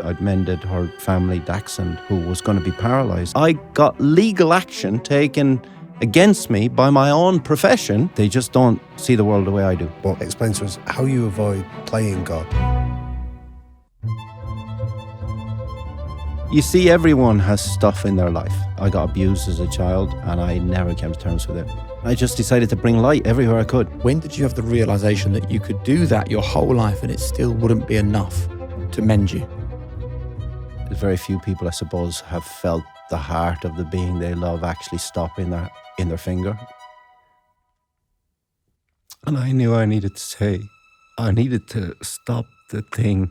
I'd mended her family dachshund who was going to be paralysed. I got legal action taken against me by my own profession. They just don't see the world the way I do. Well, explain to us how you avoid playing God. You see, everyone has stuff in their life. I got abused as a child and I never came to terms with it. I just decided to bring light everywhere I could. When did you have the realisation that you could do that your whole life and it still wouldn't be enough to mend you? Very few people, I suppose, have felt the heart of the being they love actually stop in their finger. And I knew I needed to say, I needed to stop the thing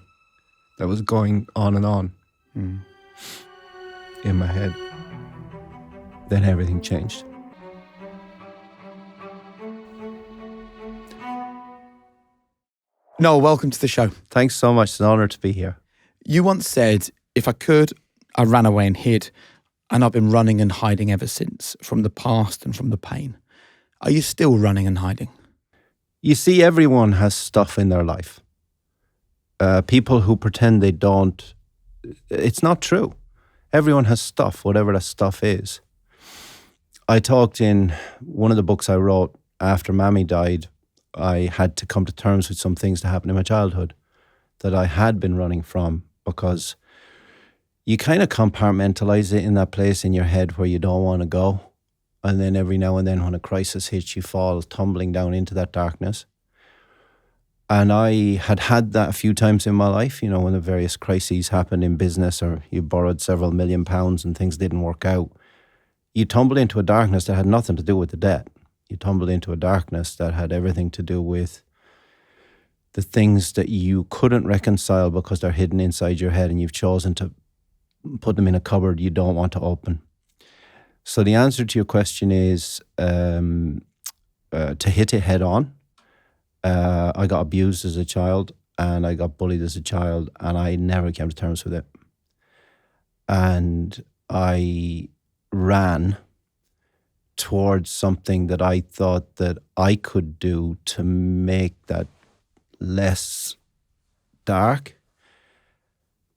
that was going on and on in my head. Then everything changed. Noel, welcome to the show. Thanks so much. It's an honour to be here. You once said, if I could, I ran away and hid, and I've been running and hiding ever since, from the past and from the pain. Are you still running and hiding? You see, everyone has stuff in their life. People who pretend they don't, it's not true. Everyone has stuff, whatever that stuff is. I talked in one of the books I wrote after Mammy died. I had to come to terms with some things that happened in my childhood that I had been running from, because you kind of compartmentalize it in that place in your head where you don't want to go. And then every now and then when a crisis hits, you fall tumbling down into that darkness. And I had that a few times in my life, you know, when the various crises happened in business or you borrowed several £1 million and things didn't work out. You tumbled into a darkness that had nothing to do with the debt. You tumbled into a darkness that had everything to do with the things that you couldn't reconcile because they're hidden inside your head and you've chosen to put them in a cupboard you don't want to open. So the answer to your question is to hit it head on. I got abused as a child and I got bullied as a child and I never came to terms with it. And I ran towards something that I thought that I could do to make that less dark.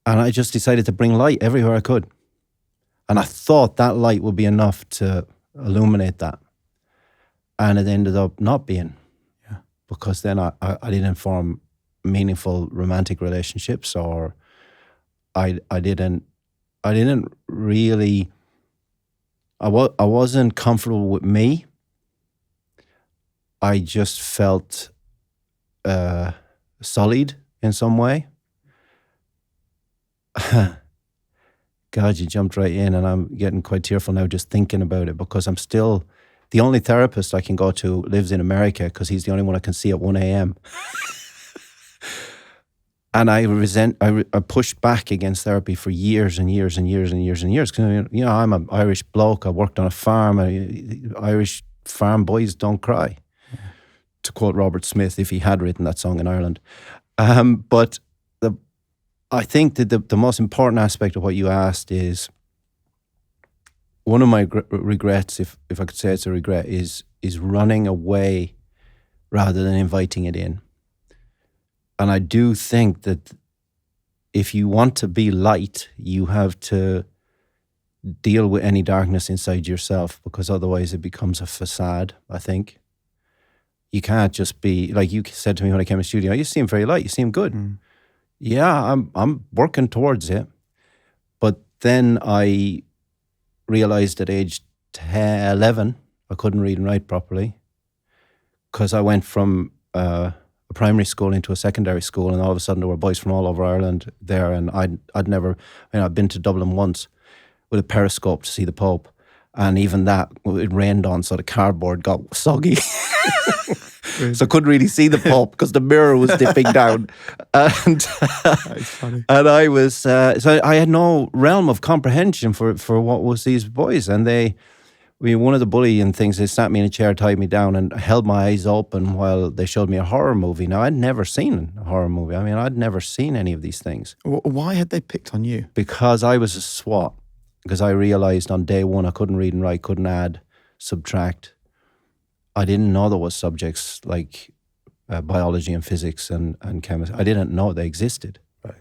And I just decided to bring light everywhere I could. And I thought that light would be enough to illuminate that. And it ended up not being. Yeah. Because then I didn't form meaningful romantic relationships, or I didn't really, I wasn't comfortable with me. I just felt sullied in some way. God, you jumped right in and I'm getting quite tearful now just thinking about it, because I'm still, the only therapist I can go to lives in America because he's the only one I can see at 1 a.m. And I pushed back against therapy for years and years and years and years and years. Because, you know, I'm an Irish bloke. I worked on a farm. Irish farm boys don't cry, to quote Robert Smith, if he had written that song in Ireland. But I think that the most important aspect of what you asked is, one of my regrets, if I could say it's a regret, is running away rather than inviting it in. And I do think that if you want to be light, you have to deal with any darkness inside yourself, because otherwise it becomes a facade, I think. You can't just be, like you said to me when I came in the studio, you seem very light, you seem good. Mm. Yeah, I'm working towards it. But then I realized at age 11, I couldn't read and write properly, because I went from a primary school into a secondary school, and all of a sudden there were boys from all over Ireland there, and I'd never, I'd been to Dublin once with a periscope to see the Pope, and even that, it rained on, so the cardboard got soggy. So I couldn't really see the Pope because the mirror was dipping down. And and I was, so I had no realm of comprehension for what was these boys. And one of the bullying things, they sat me in a chair, tied me down and held my eyes open while they showed me a horror movie. Now, I'd never seen a horror movie. I mean, I'd never seen any of these things. Why had they picked on you? Because I was a swot. Because I realized on day one I couldn't read and write, couldn't add, subtract. I didn't know there was subjects like biology and physics and chemistry. I didn't know they existed. Right.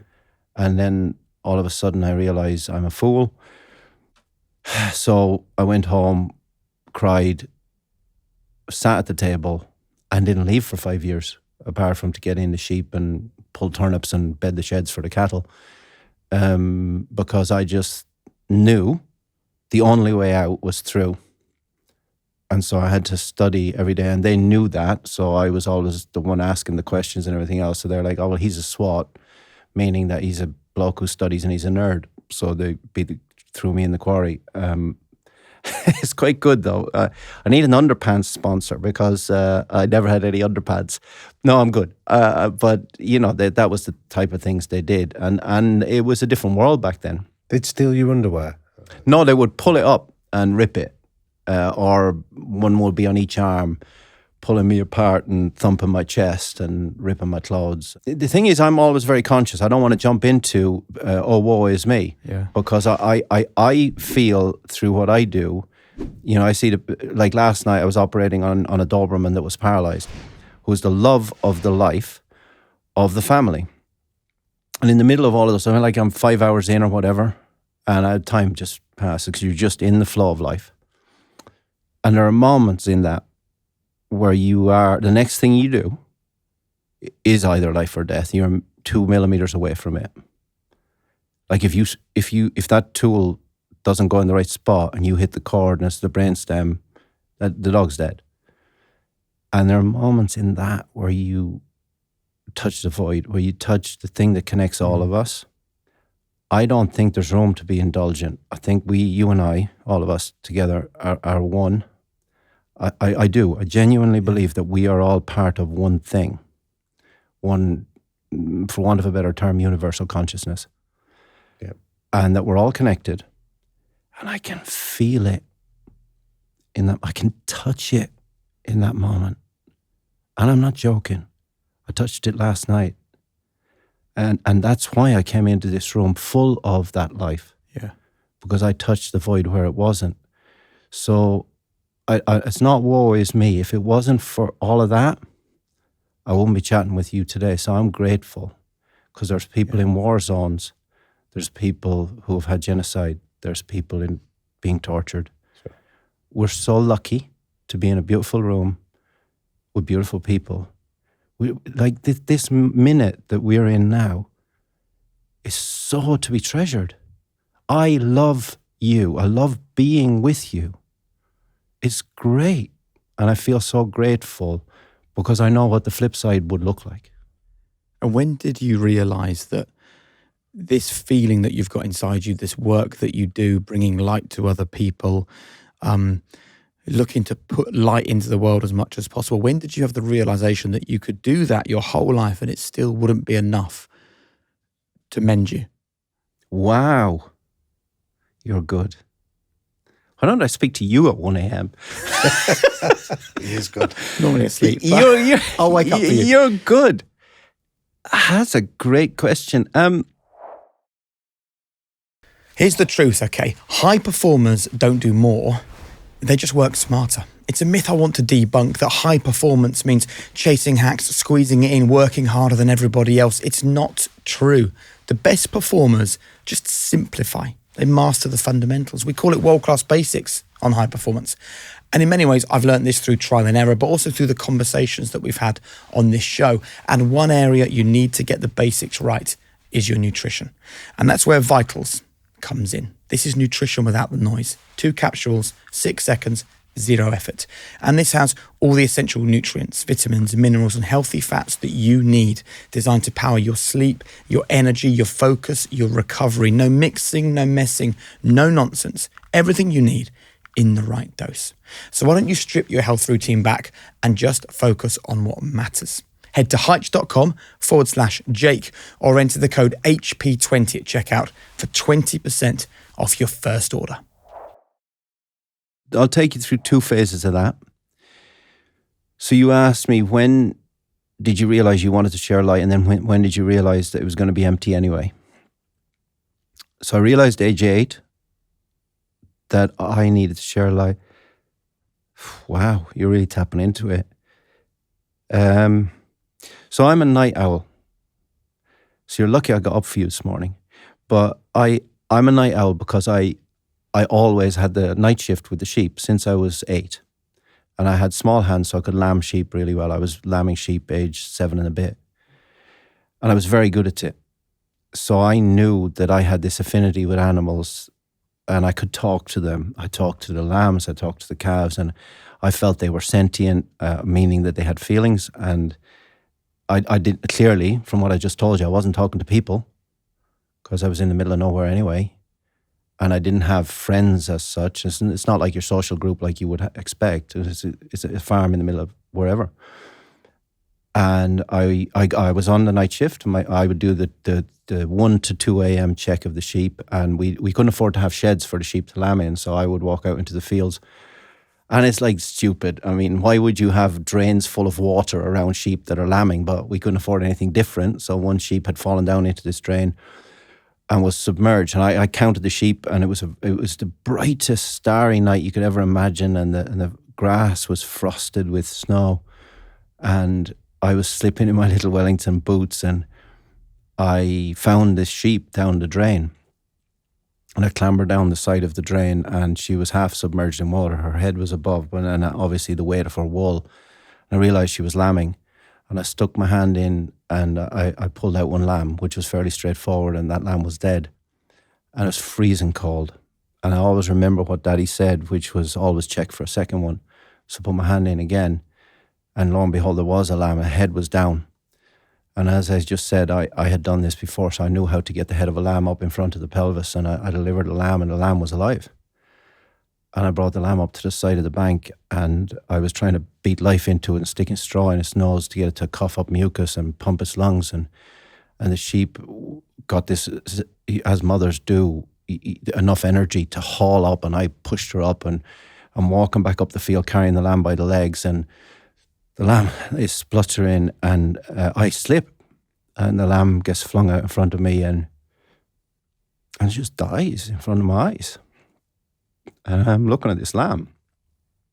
And then all of a sudden I realized I'm a fool. So I went home, cried, sat at the table, and didn't leave for 5 years, apart from to get in the sheep and pull turnips and bed the sheds for the cattle. Because I just knew the only way out was through. And so I had to study every day, and they knew that. So I was always the one asking the questions and everything else. So they're like, oh, well, he's a SWAT, meaning that he's a bloke who studies and he's a nerd. So they threw me in the quarry. It's quite good, though. I need an underpants sponsor because I never had any underpants. No, I'm good. But, you know, that was the type of things they did. And it was a different world back then. They'd steal your underwear? No, they would pull it up and rip it. Or one would be on each arm, pulling me apart and thumping my chest and ripping my clothes. The thing is, I'm always very conscious. I don't want to jump into, oh, woe is me. Yeah. Because I feel through what I do, you know, I see, like last night I was operating on a Doberman that was paralyzed, who was the love of the life of the family. And in the middle of all of this, I'm 5 hours in or whatever, and time just passes because you're just in the flow of life. And there are moments in that where the next thing you do is either life or death. You're 2 millimeters away from it. Like if that tool doesn't go in the right spot and you hit the cord and it's the brainstem, the dog's dead. And there are moments in that where you touch the void, where you touch the thing that connects all of us. I don't think there's room to be indulgent. I think you and I, all of us together, are one. I do. I genuinely believe that we are all part of one thing. One, for want of a better term, universal consciousness. Yeah. And that we're all connected. And I can feel it in that. I can touch it in that moment. And I'm not joking. I touched it last night. And that's why I came into this room full of that life. Yeah. Because I touched the void where it wasn't. So it's not woe is me. If it wasn't for all of that, I wouldn't be chatting with you today. So I'm grateful because there's people in war zones. There's people who have had genocide. There's people in being tortured. Sure. We're so lucky to be in a beautiful room with beautiful people. Like this minute that we're in now is so to be treasured. I love you. I love being with you. It's great. And I feel so grateful because I know what the flip side would look like. And when did you realize that this feeling that you've got inside you, this work that you do, bringing light to other people, looking to put light into the world as much as possible, when did you have the realization that you could do that your whole life and it still wouldn't be enough to mend you? Wow. You're good. Why don't I speak to you at 1 a.m.? He is good. Normally asleep. I'll wake up for you. You're good. That's a great question. Here's the truth, okay? High performers don't do more. They just work smarter. It's a myth I want to debunk that high performance means chasing hacks, squeezing it in, working harder than everybody else. It's not true. The best performers just simplify. They master the fundamentals. We call it world-class basics on high performance. And in many ways, I've learned this through trial and error, but also through the conversations that we've had on this show. And one area you need to get the basics right is your nutrition. And that's where Vitals comes in. This is nutrition without the noise. 2 capsules, 6 seconds, 0 effort. And this has all the essential nutrients, vitamins, minerals, and healthy fats that you need, designed to power your sleep, your energy, your focus, your recovery. No mixing, no messing, no nonsense. Everything you need in the right dose. So why don't you strip your health routine back and just focus on what matters? Head to Heitch.com/Jake or enter the code HP20 at checkout for 20% off your first order. I'll take you through 2 phases of that. So you asked me, when did you realize you wanted to share light? And then when did you realize that it was going to be empty anyway? So I realized age 8 that I needed to share light. Wow, you're really tapping into it. So I'm a night owl. So you're lucky I got up for you this morning. But I'm a night owl because I always had the night shift with the sheep since I was 8. And I had small hands, so I could lamb sheep really well. I was lambing sheep age 7 and a bit. And I was very good at it. So I knew that I had this affinity with animals and I could talk to them. I talked to the lambs, I talked to the calves, and I felt they were sentient, meaning that they had feelings. And I did, clearly, from what I just told you, I wasn't talking to people because I was in the middle of nowhere anyway. And I didn't have friends as such. It's not like your social group like you would expect. It's a farm in the middle of wherever. And I was on the night shift. I would do the 1 to 2 a.m. check of the sheep, and we couldn't afford to have sheds for the sheep to lamb in, so I would walk out into the fields. And it's like stupid. I mean, why would you have drains full of water around sheep that are lambing? But we couldn't afford anything different. So one sheep had fallen down into this drain and was submerged. And I counted the sheep, and it was the brightest starry night you could ever imagine, and the grass was frosted with snow. And I was slipping in my little Wellington boots, and I found this sheep down the drain. And I clambered down the side of the drain, and she was half submerged in water. Her head was above, and obviously the weight of her wool. And I realised she was lambing. And I stuck my hand in, and I pulled out one lamb, which was fairly straightforward, and that lamb was dead. And it was freezing cold. And I always remember what Daddy said, which was always check for a second one. So I put my hand in again, and lo and behold, there was a lamb. Her head was down. And as I just said, I had done this before, so I knew how to get the head of a lamb up in front of the pelvis, and I delivered the lamb, and the lamb was alive. And I brought the lamb up to the side of the bank, and I was trying to beat life into it and sticking straw in its nose to get it to cough up mucus and pump its lungs. And the sheep got this, as mothers do, enough energy to haul up, and I pushed her up, and I'm walking back up the field carrying the lamb by the legs, and the lamb is spluttering, and I slip, and the lamb gets flung out in front of me, and it just dies in front of my eyes. And I'm looking at this lamb,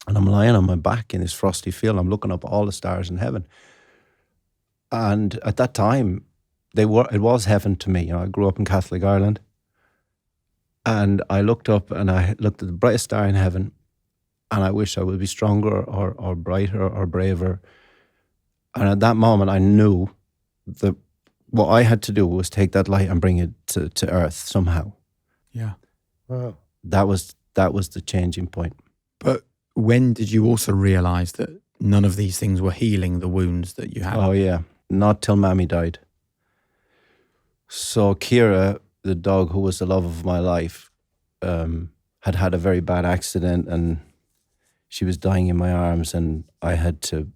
and I'm lying on my back in this frosty field. I'm looking up at all the stars in heaven. And at that time, it was heaven to me. You know, I grew up in Catholic Ireland, and I looked up and I looked at the brightest star in heaven, and I wish I would be stronger or brighter or braver. And at that moment, I knew that what I had to do was take that light and bring it to earth somehow. Yeah. Wow. That was the changing point. But when did you also realise that none of these things were healing the wounds that you had? Oh, yeah. Not till Mammy died. So Kira, the dog who was the love of my life, had a very bad accident, and she was dying in my arms, and I had to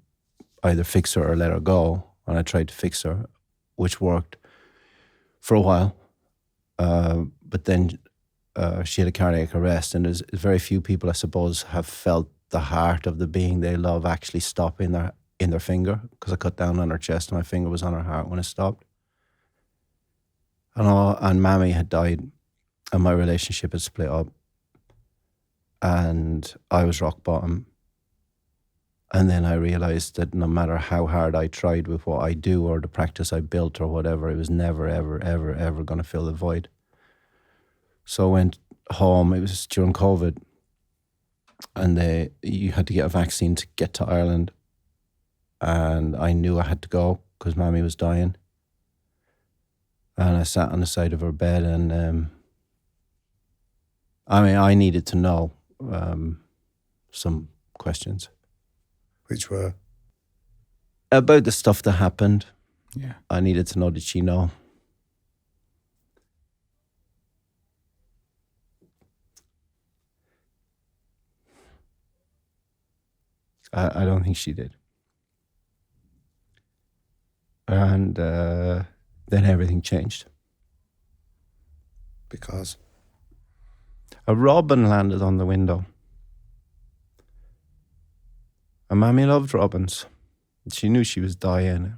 either fix her or let her go. And I tried to fix her, which worked for a while. But then she had a cardiac arrest, and there's very few people, I suppose, have felt the heart of the being they love actually stop in their finger, because I cut down on her chest and my finger was on her heart when it stopped. And Mammy had died, and my relationship had split up, and I was rock bottom. And then I realized that no matter how hard I tried with what I do or the practice I built or whatever, it was never, ever, ever, ever going to fill the void. So I went home. It was during COVID, and you had to get a vaccine to get to Ireland. And I knew I had to go because Mammy was dying. And I sat on the side of her bed, and I needed to know some questions. Which were? About the stuff that happened. Yeah. I needed to know, did she know? I don't think she did. And then everything changed. Because? A robin landed on the window. And Mammy loved robins. She knew she was dying.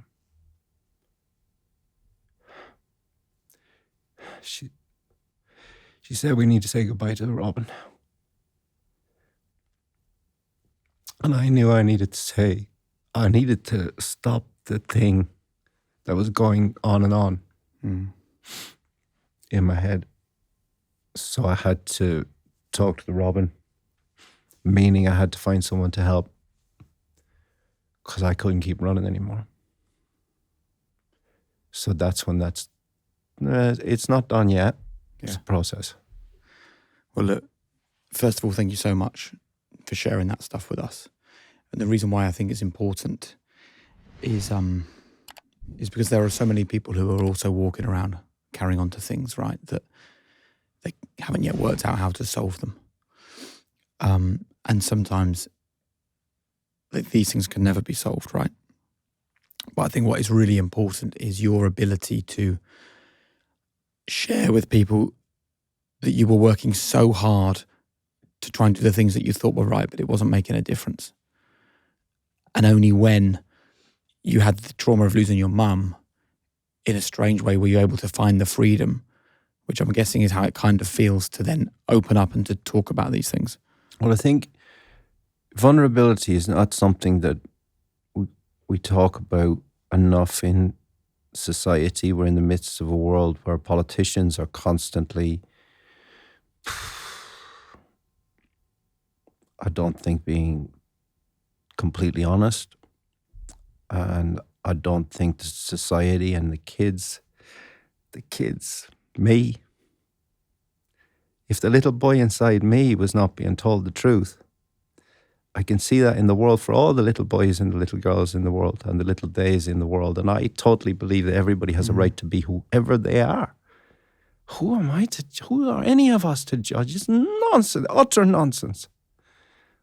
She said, we need to say goodbye to the robin. And I knew I needed to stop the thing that was going on and on. Mm. in my head. So I had to talk to the Robin, meaning I had to find someone to help because I couldn't keep running anymore. So that's when it's not done yet. It's a process. Well, look, first of all, thank you so much for sharing that stuff with us. And the reason why I think it's important is because there are so many people who are also walking around carrying on to things, right, that they haven't yet worked out how to solve them. And sometimes these things can never be solved, right? But I think what is really important is your ability to share with people that you were working so hard to try and do the things that you thought were right, but it wasn't making a difference. And only when you had the trauma of losing your mum, in a strange way, were you able to find the freedom, which I'm guessing is how it kind of feels to then open up and to talk about these things. Well, I think vulnerability is not something that we talk about enough in society. We're in the midst of a world where politicians are constantly, I don't think, being completely honest. And I don't think the society and the kids, me, if the little boy inside me was not being told the truth, I can see that in the world for all the little boys and the little girls in the world and the little days in the world. And I totally believe that everybody has a right to be whoever they are. Who are any of us to judge? It's nonsense, utter nonsense.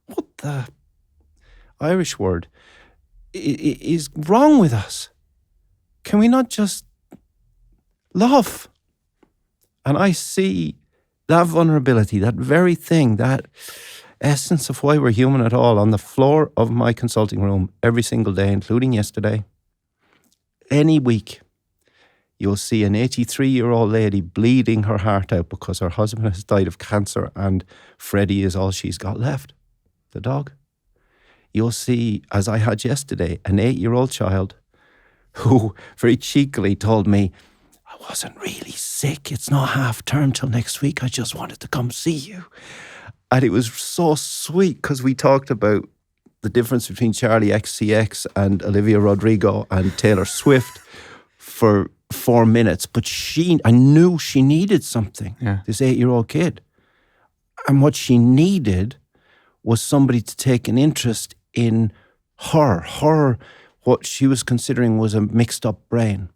What the Irish word is wrong with us? Can we not just love? And I see that vulnerability, that very thing, that essence of why we're human at all on the floor of my consulting room every single day, including yesterday. Any week, you'll see an 83-year-old lady bleeding her heart out because her husband has died of cancer and Freddie is all she's got left, the dog. You'll see, as I had yesterday, an 8-year-old child who very cheekily told me, I wasn't really sick. It's not half term till next week. I just wanted to come see you. And it was so sweet because we talked about the difference between Charlie XCX and Olivia Rodrigo and Taylor Swift for 4 minutes. But I knew she needed something, this 8-year-old kid. And what she needed was somebody to take an interest in her, what she was considering was a mixed up brain.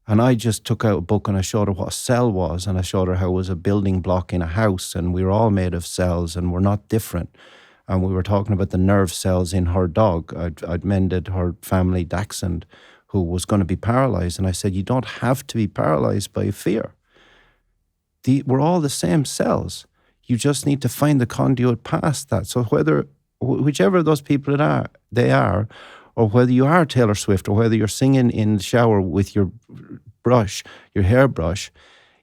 And I just took out a book and I showed her what a cell was, and I showed her how it was a building block in a house, and we were all made of cells and we're not different. And we were talking about the nerve cells in her dog. I'd mended her family dachshund who was going to be paralyzed. And I said, you don't have to be paralyzed by fear. We're all the same cells. You just need to find the conduit past that. So whichever of those people they are, or whether you are Taylor Swift, or whether you're singing in the shower with your brush, your hairbrush,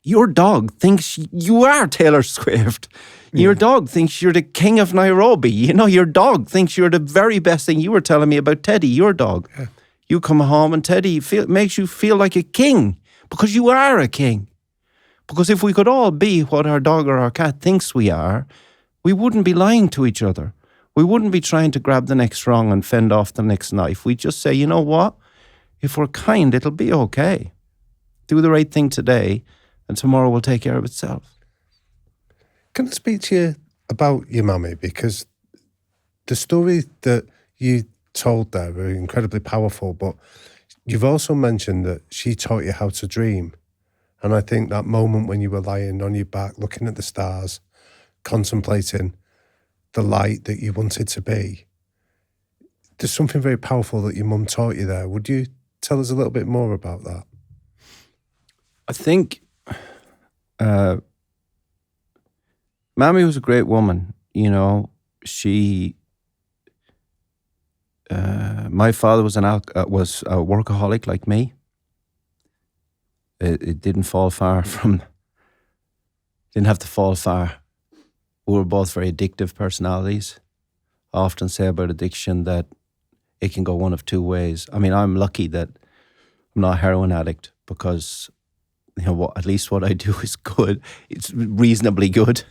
your dog thinks you are Taylor Swift. Your dog thinks you're the king of Nairobi. Your dog thinks you're the very best thing. You were telling me about Teddy, your dog. Yeah. You come home and Teddy makes you feel like a king because you are a king. Because if we could all be what our dog or our cat thinks we are, we wouldn't be lying to each other. We wouldn't be trying to grab the next wrong and fend off the next knife. We'd just say, you know what? If we're kind, it'll be okay. Do the right thing today, and tomorrow will take care of itself. Can I speak to you about your mummy? Because the story that you told there were incredibly powerful, but you've also mentioned that she taught you how to dream. And I think that moment when you were lying on your back, looking at the stars, contemplating the light that you wanted to be, there's something very powerful that your mum taught you there. Would you tell us a little bit more about that? I think Mammy was a great woman. My father was was a workaholic like me. It didn't fall far from, didn't have to fall far. We were both very addictive personalities. I often say about addiction that it can go one of two ways. I mean, I'm lucky that I'm not a heroin addict because at least what I do is good. It's reasonably good.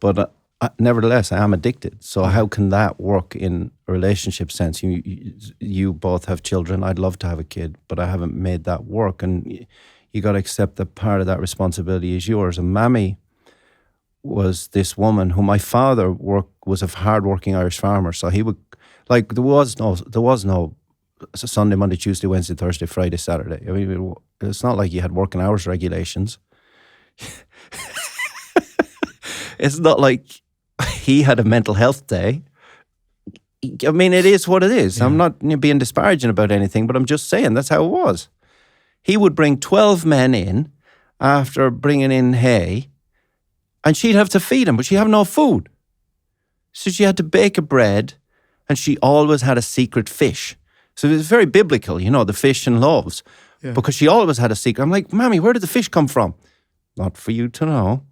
But nevertheless, I am addicted. So how can that work in a relationship sense? You both have children. I'd love to have a kid, but I haven't made that work. And you got to accept that part of that responsibility is yours. And Mammy was this woman who my father was a hard-working Irish farmer. So he would, like, there was no Sunday, Monday, Tuesday, Wednesday, Thursday, Friday, Saturday. I mean, it's not like you had working hours regulations. It's not like he had a mental health day. I mean, it is what it is. Yeah. I'm not being disparaging about anything, but I'm just saying that's how it was. He would bring 12 men in after bringing in hay, and she'd have to feed them, but she'd have no food. So she had to bake a bread, and she always had a secret fish. So it was very biblical, the fish and loaves, because she always had a secret. I'm like, Mammy, where did the fish come from? Not for you to know.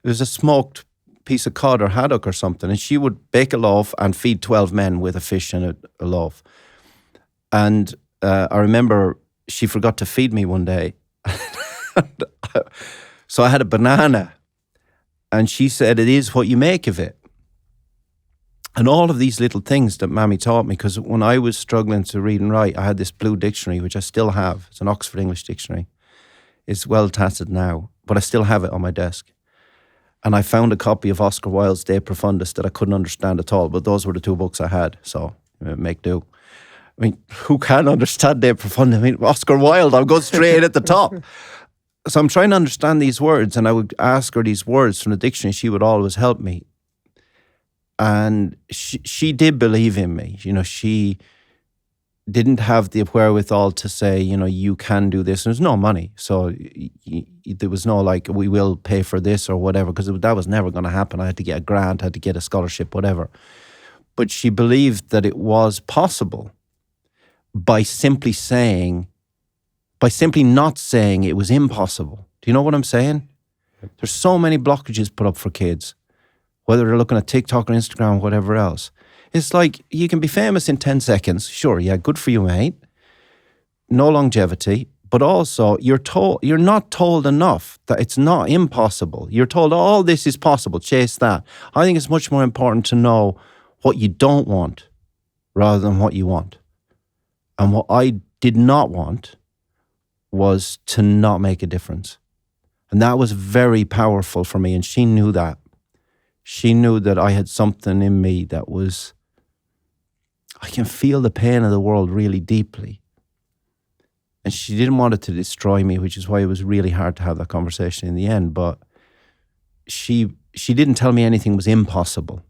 It was a smoked piece of cod or haddock or something, and she would bake a loaf and feed 12 men with a fish and a loaf. And I remember she forgot to feed me one day. So I had a banana, and she said, it is what you make of it. And all of these little things that Mammy taught me, because when I was struggling to read and write, I had this blue dictionary, which I still have. It's an Oxford English dictionary. It's well tattered now, but I still have it on my desk. And I found a copy of Oscar Wilde's De Profundis that I couldn't understand at all, but those were the two books I had, so make do. I mean, who can understand De Profundis? I mean, Oscar Wilde, I'll go straight at the top. So I'm trying to understand these words, and I would ask her these words from the dictionary. She would always help me. And she did believe in me. She didn't have the wherewithal to say, you can do this. There's no money. So there was no like, we will pay for this or whatever, because that was never going to happen. I had to get a grant, had to get a scholarship, whatever. But she believed that it was possible by simply not saying it was impossible. Do you know what I'm saying? There's so many blockages put up for kids, whether they're looking at TikTok or Instagram or whatever else. It's like, you can be famous in 10 seconds. Sure, yeah, good for you, mate. No longevity. But also, you're not told enough that it's not impossible. You're told, all this is possible, chase that. I think it's much more important to know what you don't want rather than what you want. And what I did not want was to not make a difference. And that was very powerful for me, and she knew that. She knew that I had something in me that was, I can feel the pain of the world really deeply. And she didn't want it to destroy me, which is why it was really hard to have that conversation in the end. But she didn't tell me anything was impossible.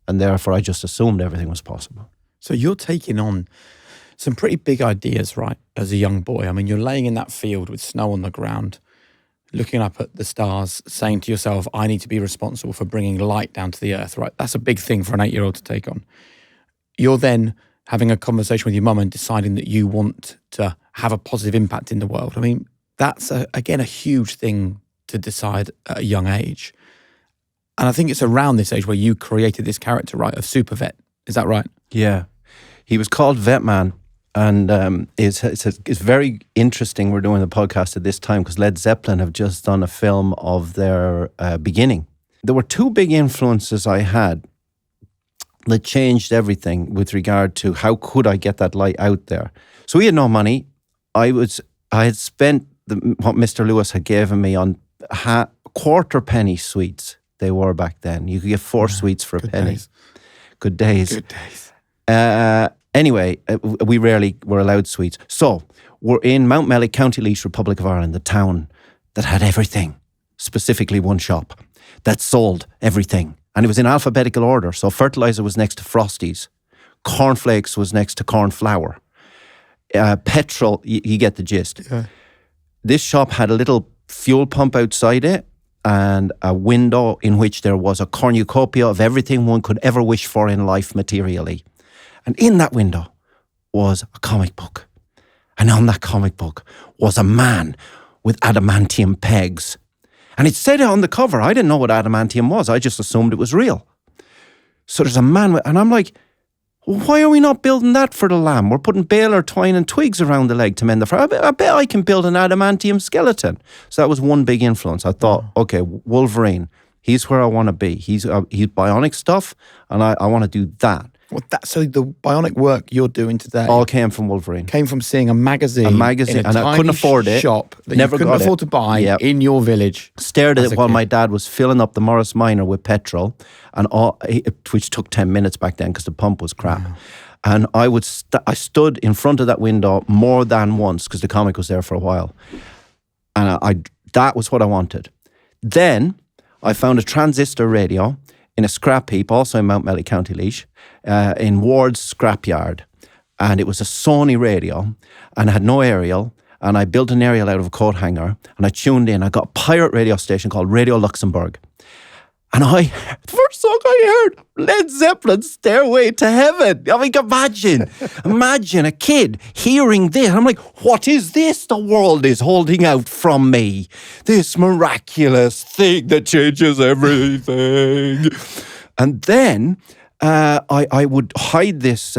And therefore, I just assumed everything was possible. So you're taking on some pretty big ideas, right, as a young boy. I mean, you're laying in that field with snow on the ground, looking up at the stars, saying to yourself, I need to be responsible for bringing light down to the earth, right? That's a big thing for an 8-year-old to take on. You're then having a conversation with your mum and deciding that you want to have a positive impact in the world. I mean, that's, again, a huge thing to decide at a young age. And I think it's around this age where you created this character, right, of Supervet. Is that right? Yeah. He was called Vetman. And it's very interesting we're doing the podcast at this time, because Led Zeppelin have just done a film of their beginning. There were two big influences I had that changed everything with regard to how could I get that light out there. So we had no money. I had spent what Mr. Lewis had given me on quarter penny sweets. They were back then. You could get 4 sweets for a penny. Days. Good days. Good days. Anyway, we rarely were allowed sweets. So we're in Mount Mellick, County Laois, Republic of Ireland, the town that had everything, specifically one shop that sold everything. And it was in alphabetical order. So fertilizer was next to Frosties. Cornflakes was next to corn flour. Petrol, you get the gist. Yeah. This shop had a little fuel pump outside it and a window in which there was a cornucopia of everything one could ever wish for in life materially. And in that window was a comic book. And on that comic book was a man with adamantium pegs. And it said it on the cover. I didn't know what adamantium was. I just assumed it was real. So there's a man and I'm like, Why are we not building that for the lamb? We're putting baler, twine and twigs around the leg to mend the fur. I bet I can build an adamantium skeleton. So that was one big influence. I thought, okay, Wolverine, he's where I want to be. He's bionic stuff, and I want to do that. Well, so the bionic work you're doing today All came from Wolverine. came from seeing a magazine in a and I couldn't afford it. shop that Never you couldn't got afford it. to buy Yep. in your village. Stared at as it a while kid. my dad was filling up the Morris Minor with petrol, and which took 10 minutes back then because the pump was crap. Wow. And I stood in front of that window more than once because the comic was there for a while, and that was what I wanted. Then I found a transistor radio in a scrap heap, also in Mount Melly, County Laois, in Ward's scrapyard. And it was a Sony radio and it had no aerial. And I built an aerial out of a coat hanger and I tuned in. I got a pirate radio station called Radio Luxembourg. And the first song I heard, Led Zeppelin's Stairway to Heaven. I mean, imagine a kid hearing this. I'm like, what is this the world is holding out from me? This miraculous thing that changes everything. And then I would hide this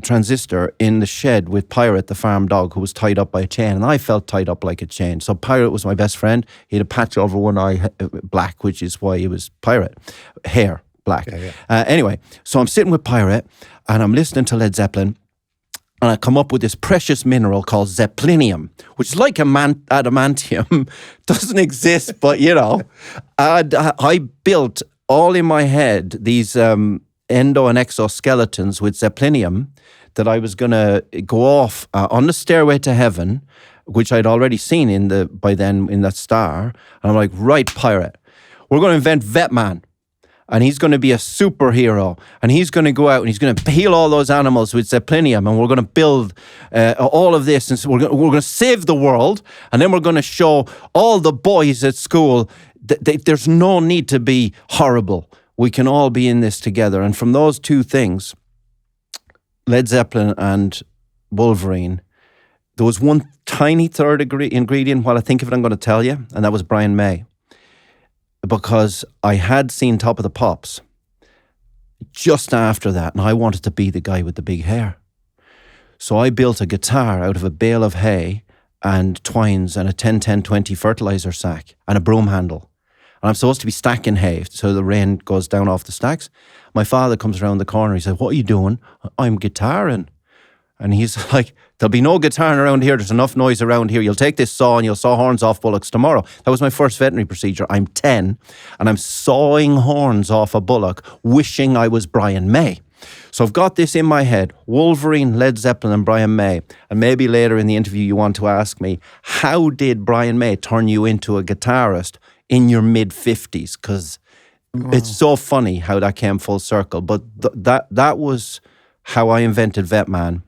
transistor in the shed with Pirate, the farm dog, who was tied up by a chain, and I felt tied up like a chain. So Pirate was my best friend. He had a patch over one eye, black, which is why he was Pirate. Hair, black. Yeah. Anyway, so I'm sitting with Pirate, and I'm listening to Led Zeppelin, and I come up with this precious mineral called Zeppelinium, which is like adamantium. Doesn't exist, but and I built all in my head these endo and exoskeletons with Zeppelinium that I was going to go off on the Stairway to Heaven, which I'd already seen by then in that star. And I'm like, right, Pirate, we're going to invent Vetman. And he's going to be a superhero. And he's going to go out and he's going to heal all those animals with Zeppelinium. And we're going to build all of this. And so we're going to save the world. And then we're going to show all the boys at school there's no need to be horrible. We can all be in this together. And from those two things, Led Zeppelin and Wolverine, there was one tiny third ingredient. While I think of it, I'm going to tell you, and that was Brian May. Because I had seen Top of the Pops just after that, and I wanted to be the guy with the big hair. So I built a guitar out of a bale of hay and twines and a 10-10-20 fertilizer sack and a broom handle. And I'm supposed to be stacking hay so the rain goes down off the stacks. My father comes around the corner. He said, what are you doing? I'm guitaring. And he's like, there'll be no guitaring around here. There's enough noise around here. You'll take this saw and you'll saw horns off bullocks tomorrow. That was my first veterinary procedure. I'm 10 and I'm sawing horns off a bullock, wishing I was Brian May. So I've got this in my head, Wolverine, Led Zeppelin and Brian May. And maybe later in the interview you want to ask me, how did Brian May turn you into a guitarist in your mid-50s? Because it's so funny how that came full circle. But that was how I invented Vetman.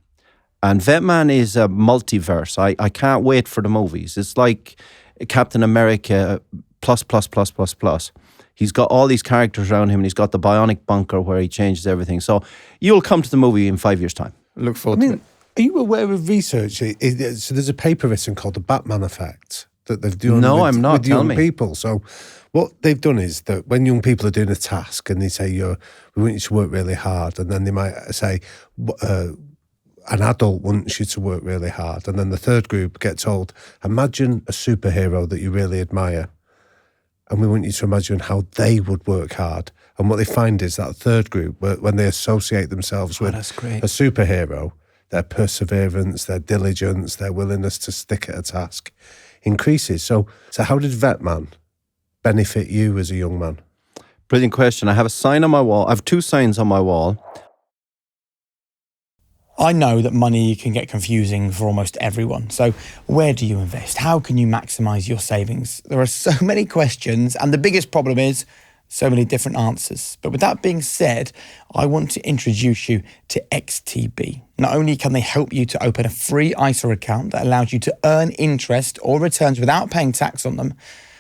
And Vetman is a multiverse. I can't wait for the movies. It's like Captain America plus. He's got all these characters around him and he's got the bionic bunker where he changes everything. So you'll come to the movie in 5 years' time. Look forward to it. Are you aware of research? So there's a paper written called the Batman Effect that they've done I'm not. with young people. So what they've done is that when young people are doing a task and they say, we want you to work really hard, and then they might say, an adult wants you to work really hard. And then the third group get told, imagine a superhero that you really admire. And we want you to imagine how they would work hard. And what they find is that third group, when they associate themselves with a superhero, their perseverance, their diligence, their willingness to stick at a task increases. So how did Vetman benefit you as a young man? Brilliant question. I have a sign on my wall. I have two signs on my wall. I know that money can get confusing for almost everyone. So where do you invest? How can you maximize your savings? There are so many questions, and the biggest problem is so many different answers. But with that being said, I want to introduce you to XTB. Not only can they help you to open a free ISA account that allows you to earn interest or returns without paying tax on them,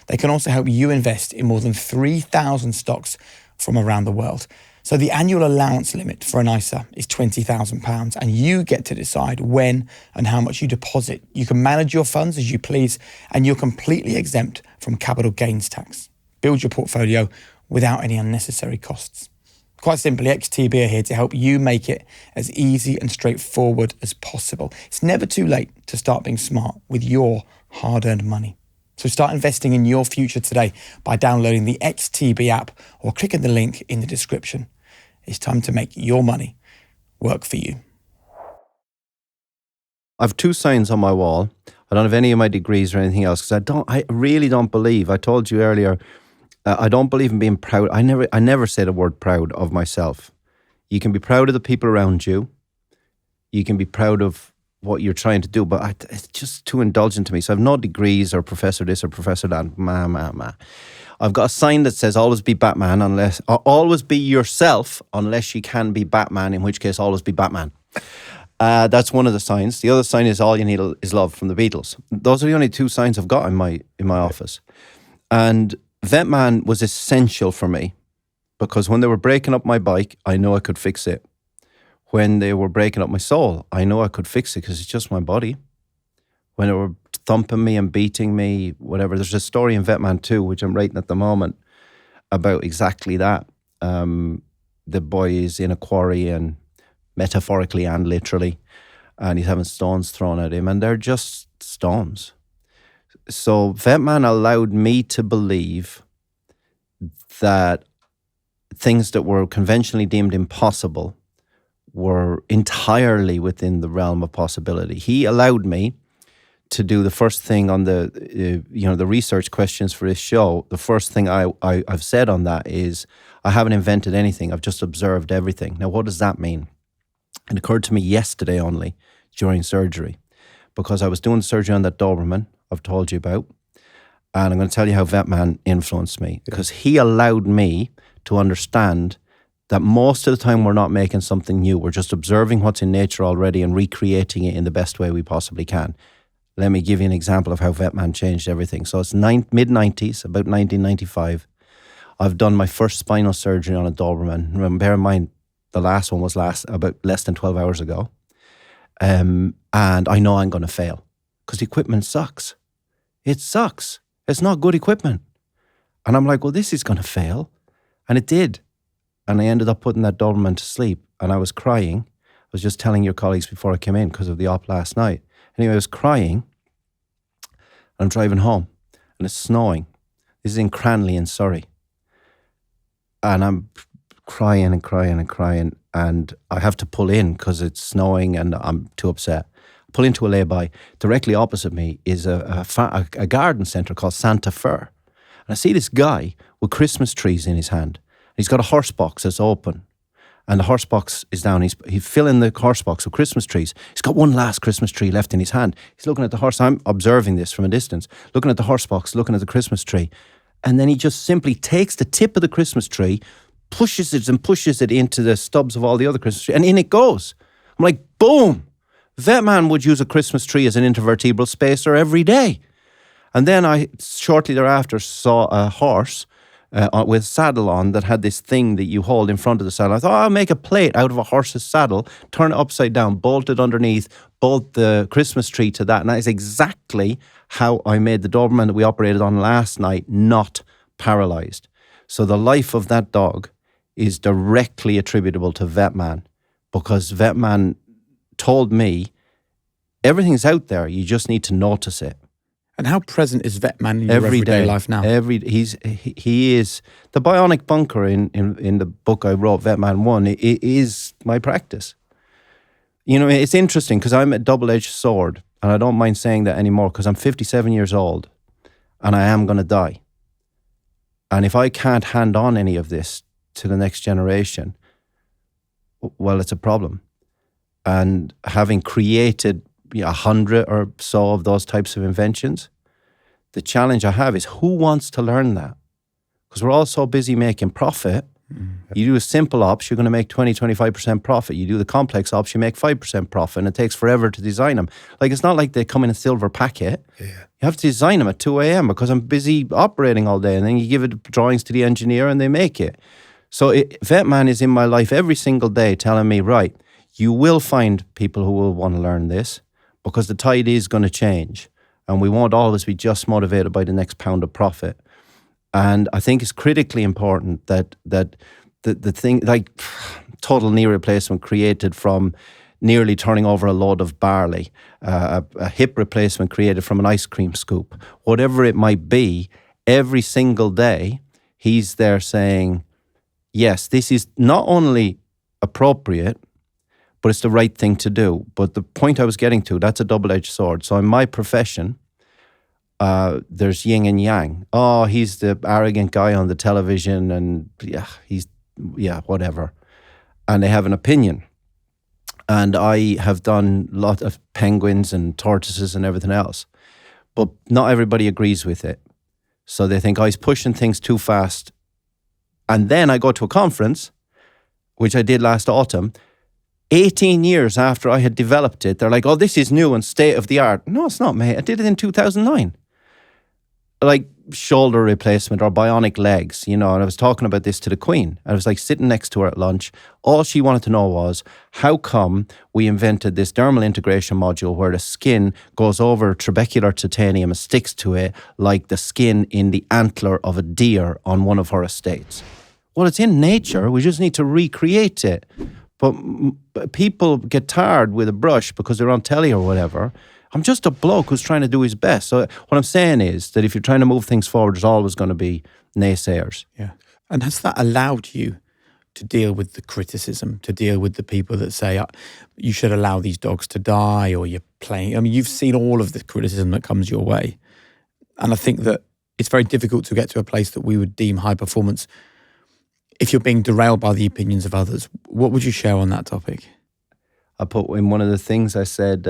they can also help you invest in more than 3,000 stocks from around the world. So the annual allowance limit for an ISA is £20,000, and you get to decide when and how much you deposit. You can manage your funds as you please, and you're completely exempt from capital gains tax. Build your portfolio without any unnecessary costs. Quite simply, XTB are here to help you make it as easy and straightforward as possible. It's never too late to start being smart with your hard-earned money. So start investing in your future today by downloading the XTB app or clicking the link in the description. It's time to make your money work for you. I have 2 signs on my wall. I don't have any of my degrees or anything else because I really don't believe. I told you earlier, I don't believe in being proud. I never say the word proud of myself. You can be proud of the people around you. You can be proud of what you're trying to do, but it's just too indulgent to me. So I have no degrees or professor this or professor that. I've got a sign that says always be Batman always be yourself unless you can be Batman, in which case always be Batman. That's one of the signs. The other sign is all you need is love from the Beatles. Those are the only 2 signs I've got in my office. And Vetman was essential for me because when they were breaking up my bike, I know I could fix it. When they were breaking up my soul, I know I could fix it because it's just my body. When they were thumping me and beating me, whatever. There's a story in Vetman 2, which I'm writing at the moment, about exactly that. The boy is in a quarry, and metaphorically and literally, and he's having stones thrown at him, and they're just stones. So Vetman allowed me to believe that things that were conventionally deemed impossible were entirely within the realm of possibility. He allowed me to do the first thing on the the research questions for this show. The first thing I've said on that is I haven't invented anything. I've just observed everything. Now, what does that mean? It occurred to me yesterday only during surgery, because I was doing surgery on that Doberman I've told you about. And I'm going to tell you how Vetman influenced me, because he allowed me to understand that most of the time we're not making something new. We're just observing what's in nature already and recreating it in the best way we possibly can. Let me give you an example of how Vetman changed everything. So it's mid-90s, about 1995. I've done my first spinal surgery on a Doberman. Bear in mind, the last one was about less than 12 hours ago. And I know I'm going to fail because the equipment sucks. It sucks. It's not good equipment. And I'm like, well, this is going to fail. And it did. And I ended up putting that Doberman to sleep. And I was crying. I was just telling your colleagues before I came in because of the op last night. Anyway, I was crying. I'm driving home. And it's snowing. This is in Cranley in Surrey. And I'm crying and crying and crying. And I have to pull in because it's snowing and I'm too upset. Pull into a lay-by. Directly opposite me is a garden centre called Santa Fer. And I see this guy with Christmas trees in his hand. He's got a horse box that's open. And the horse box is down. He's filling the horse box with Christmas trees. He's got one last Christmas tree left in his hand. He's looking at the horse. I'm observing this from a distance. Looking at the horse box, looking at the Christmas tree. And then he just simply takes the tip of the Christmas tree, pushes it into the stubs of all the other Christmas trees. And in it goes. I'm like, boom. Vetman would use a Christmas tree as an intervertebral spacer every day. And then I, shortly thereafter, saw a horse with a saddle on that had this thing that you hold in front of the saddle. I thought, I'll make a plate out of a horse's saddle, turn it upside down, bolt it underneath, bolt the Christmas tree to that. And that is exactly how I made the Doberman that we operated on last night not paralyzed. So the life of that dog is directly attributable to Vetman, because Vetman told me everything's out there, you just need to notice it. And how present is Vetman in your everyday life now? He is the bionic bunker in the book I wrote, Vetman 1. It is my practice. You know, it's interesting because I'm a double-edged sword, and I don't mind saying that anymore because I'm 57 years old and I am going to die. And if I can't hand on any of this to the next generation, well, it's a problem. And having created 100 or so of those types of inventions, the challenge I have is who wants to learn that? Because we're all so busy making profit. You do a simple ops, you're going to make 20, 25% profit. You do the complex ops, you make 5% profit, and it takes forever to design them. Like, it's not like they come in a silver packet. Yeah. You have to design them at 2 a.m. because I'm busy operating all day, and then you give it drawings to the engineer and they make it. So Vetman is in my life every single day telling me, right, you will find people who will want to learn this because the tide is going to change and we won't always be just motivated by the next pound of profit. And I think it's critically important that the thing, like total knee replacement created from nearly turning over a load of barley, a hip replacement created from an ice cream scoop, whatever it might be, every single day, he's there saying, yes, this is not only appropriate, but it's the right thing to do. But the point I was getting to, that's a double-edged sword. So in my profession, there's yin and yang. Oh, he's the arrogant guy on the television and whatever. And they have an opinion. And I have done a lot of penguins and tortoises and everything else. But not everybody agrees with it. So they think, he's pushing things too fast. And then I go to a conference, which I did last autumn, 18 years after I had developed it. They're like, this is new and state of the art. No, it's not, mate. I did it in 2009. Like shoulder replacement or bionic legs, and I was talking about this to the Queen. I was like sitting next to her at lunch. All she wanted to know was, how come we invented this dermal integration module where the skin goes over trabecular titanium and sticks to it like the skin in the antler of a deer on one of her estates? Well, it's in nature. We just need to recreate it. But people get tired with a brush because they're on telly or whatever. I'm just a bloke who's trying to do his best. So what I'm saying is that if you're trying to move things forward, there's always going to be naysayers. Yeah. And has that allowed you to deal with the criticism, to deal with the people that say, you should allow these dogs to die, or you're playing? I mean, you've seen all of the criticism that comes your way. And I think that it's very difficult to get to a place that we would deem high performance if you're being derailed by the opinions of others. What would you share on that topic? I put in one of the things I said,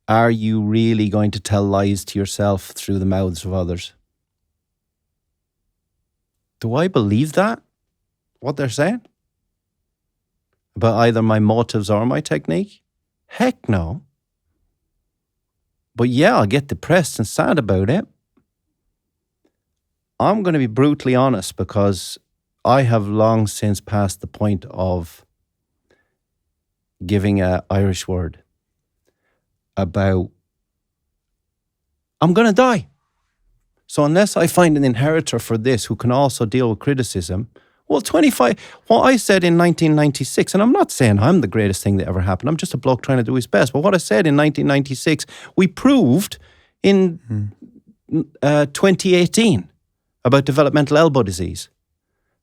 are you really going to tell lies to yourself through the mouths of others? Do I believe that? What they're saying? About either my motives or my technique? Heck no. But yeah, I'll get depressed and sad about it. I'm going to be brutally honest because I have long since passed the point of giving an Irish word about, I'm going to die. So unless I find an inheritor for this who can also deal with criticism, what I said in 1996, and I'm not saying I'm the greatest thing that ever happened, I'm just a bloke trying to do his best, but what I said in 1996, we proved in 2018 about developmental elbow disease.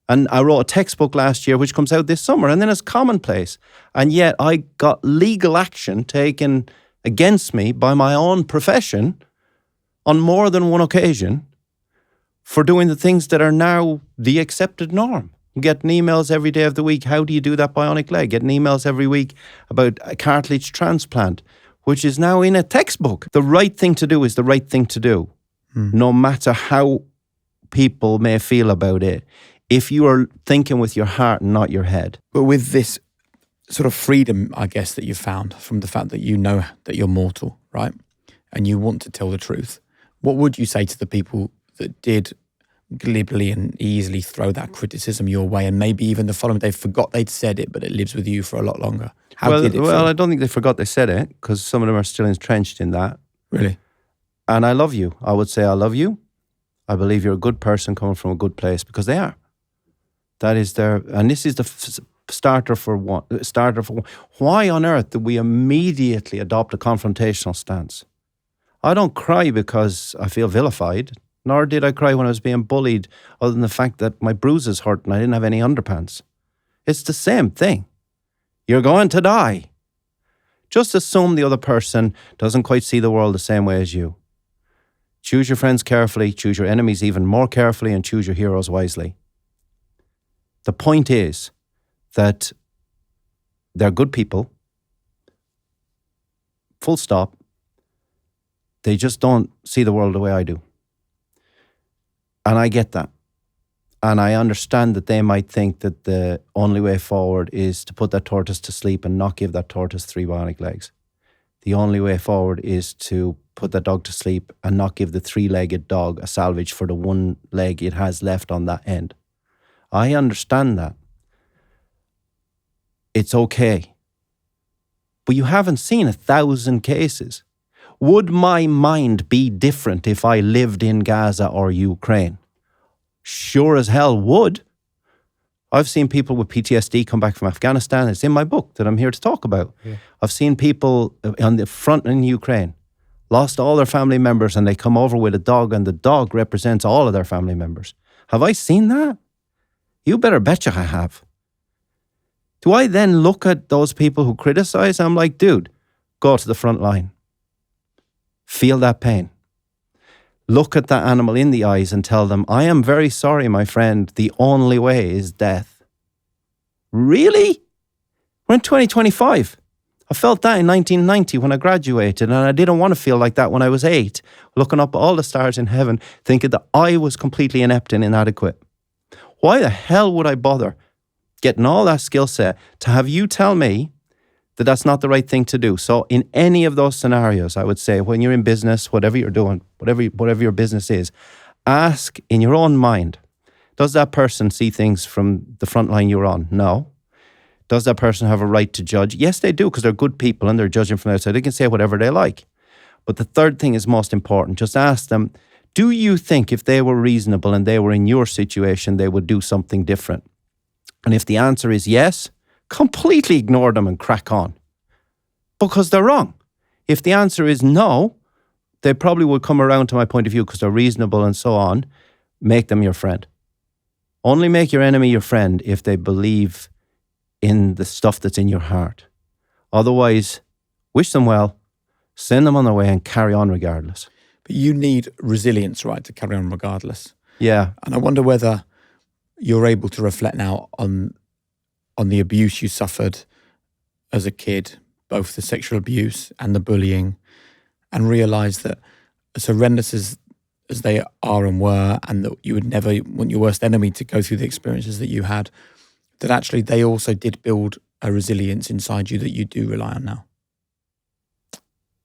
And I wrote a textbook last year, which comes out this summer, and then it's commonplace. And yet I got legal action taken against me by my own profession on more than one occasion for doing the things that are now the accepted norm. Getting emails every day of the week, how do you do that bionic leg? Getting emails every week about a cartilage transplant, which is now in a textbook. The right thing to do is the right thing to do, no matter how people may feel about it, if you are thinking with your heart and not your head. But with this sort of freedom, I guess, that you've found from the fact that you know that you're mortal, right? And you want to tell the truth. What would you say to the people that did glibly and easily throw that criticism your way, and maybe even the following day forgot they'd said it, but it lives with you for a lot longer? How did it feel? I don't think they forgot they said it, because some of them are still entrenched in that. Really? And I love you. I would say I love you. I believe you're a good person coming from a good place, because they are. That is their, and this is the starter for one. Why on earth did we immediately adopt a confrontational stance? I don't cry because I feel vilified, nor did I cry when I was being bullied, other than the fact that my bruises hurt and I didn't have any underpants. It's the same thing. You're going to die. Just assume the other person doesn't quite see the world the same way as you. Choose your friends carefully, choose your enemies even more carefully, and choose your heroes wisely. The point is that they're good people. Full stop. They just don't see the world the way I do. And I get that. And I understand that they might think that the only way forward is to put that tortoise to sleep and not give that tortoise 3 bionic legs. The only way forward is to put that dog to sleep and not give the 3-legged dog a salvage for the 1 leg it has left on that end. I understand that. It's okay. But you haven't seen 1,000 cases. Would my mind be different if I lived in Gaza or Ukraine? Sure as hell would. I've seen people with PTSD come back from Afghanistan. It's in my book that I'm here to talk about. Yeah. I've seen people on the front in Ukraine lost all their family members and they come over with a dog and the dog represents all of their family members. Have I seen that? You better betcha I have. Do I then look at those people who criticize? I'm like, dude, go to the front line. Feel that pain. Look at that animal in the eyes and tell them, I am very sorry, my friend. The only way is death. Really? We're in 2025. I felt that in 1990 when I graduated, and I didn't want to feel like that when I was 8, looking up at all the stars in heaven, thinking that I was completely inept and inadequate. Why the hell would I bother getting all that skill set to have you tell me that that's not the right thing to do? So in any of those scenarios, I would say when you're in business, whatever you're doing, whatever your business is, ask in your own mind, does that person see things from the front line you're on? No. Does that person have a right to judge? Yes, they do, because they're good people and they're judging from the outside. They can say whatever they like. But the third thing is most important. Just ask them, do you think if they were reasonable and they were in your situation, they would do something different? And if the answer is yes, completely ignore them and crack on. Because they're wrong. If the answer is no, they probably would come around to my point of view because they're reasonable and so on. Make them your friend. Only make your enemy your friend if they believe in the stuff that's in your heart. Otherwise, wish them well, send them on their way and carry on regardless. But you need resilience, right, to carry on regardless. Yeah. And I wonder whether you're able to reflect now on the abuse you suffered as a kid, both the sexual abuse and the bullying, and realise that as horrendous as they are and were, and that you would never want your worst enemy to go through the experiences that you had, that actually they also did build a resilience inside you that you do rely on now.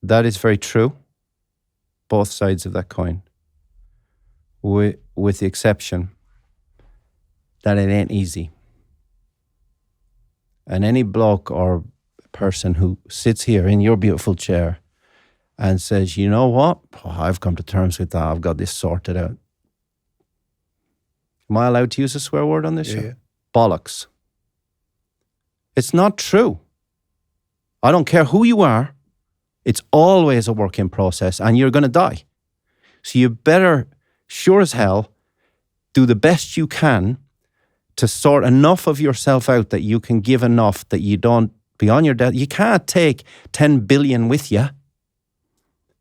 That is very true. Both sides of that coin. With the exception that it ain't easy. And any bloke or person who sits here in your beautiful chair and says, you know what? Oh, I've come to terms with that. I've got this sorted out. Am I allowed to use a swear word on this show? Yeah. Bollocks. It's not true. I don't care who you are. It's always a work in process and you're going to die. So you better, sure as hell, do the best you can to sort enough of yourself out that you can give enough that you don't, beyond your death, you can't take 10 billion with you.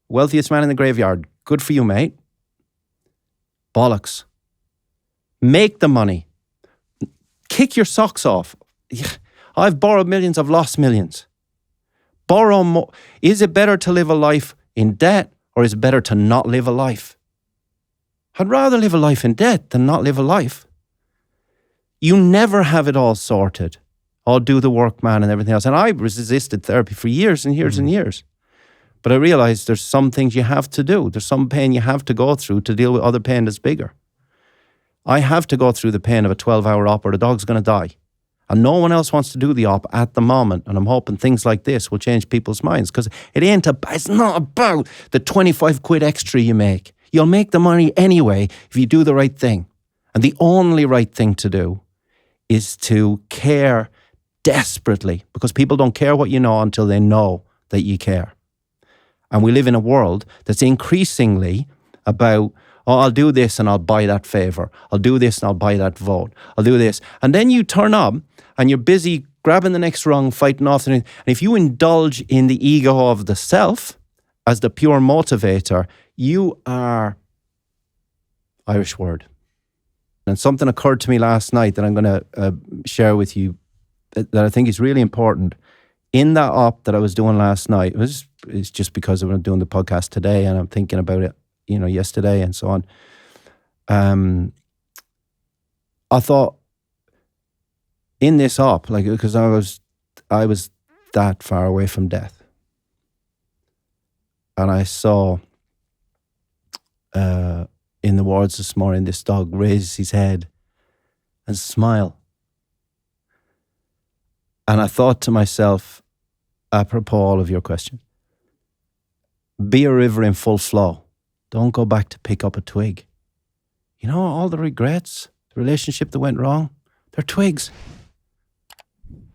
Wealthiest man in the graveyard. Good for you, mate. Bollocks. Make the money. Kick your socks off. I've borrowed millions, I've lost millions. Borrow more. Is it better to live a life in debt or is it better to not live a life? I'd rather live a life in debt than not live a life. You never have it all sorted. I'll do the work, man, and everything else. And I resisted therapy for years and years and years. But I realized there's some things you have to do. There's some pain you have to go through to deal with other pain that's bigger. I have to go through the pain of a 12-hour op or the dog's going to die. And no one else wants to do the op at the moment. And I'm hoping things like this will change people's minds because it's not about the 25 quid extra you make. You'll make the money anyway if you do the right thing. And the only right thing to do is to care desperately because people don't care what you know until they know that you care. And we live in a world that's increasingly about, oh, I'll do this and I'll buy that favor. I'll do this and I'll buy that vote. I'll do this. And then you turn up and you're busy grabbing the next rung, fighting off. And if you indulge in the ego of the self as the pure motivator, you are, Irish word. And something occurred to me last night that I'm going to share with you that I think is really important. In that op that I was doing last night, it's just because I'm doing the podcast today and I'm thinking about it, yesterday and so on. I thought in this op, because I was that far away from death, and I saw in the wards this morning this dog raise his head and smile, and I thought to myself, apropos all of your questions, be a river in full flow. Don't go back to pick up a twig. You know, all the regrets, the relationship that went wrong, they're twigs.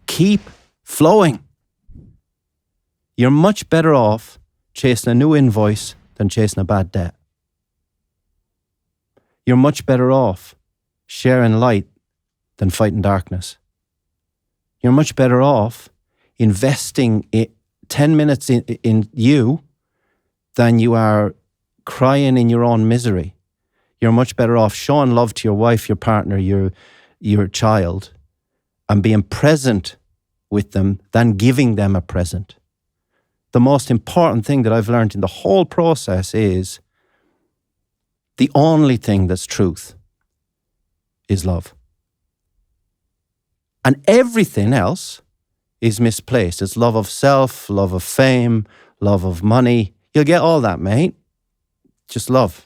Keep flowing. You're much better off chasing a new invoice than chasing a bad debt. You're much better off sharing light than fighting darkness. You're much better off investing 10 minutes in you than you are crying in your own misery. You're much better off showing love to your wife, your partner, your child, and being present with them than giving them a present. The most important thing that I've learned in the whole process is the only thing that's truth is love. And everything else is misplaced. It's love of self, love of fame, love of money. You'll get all that, mate. Just love.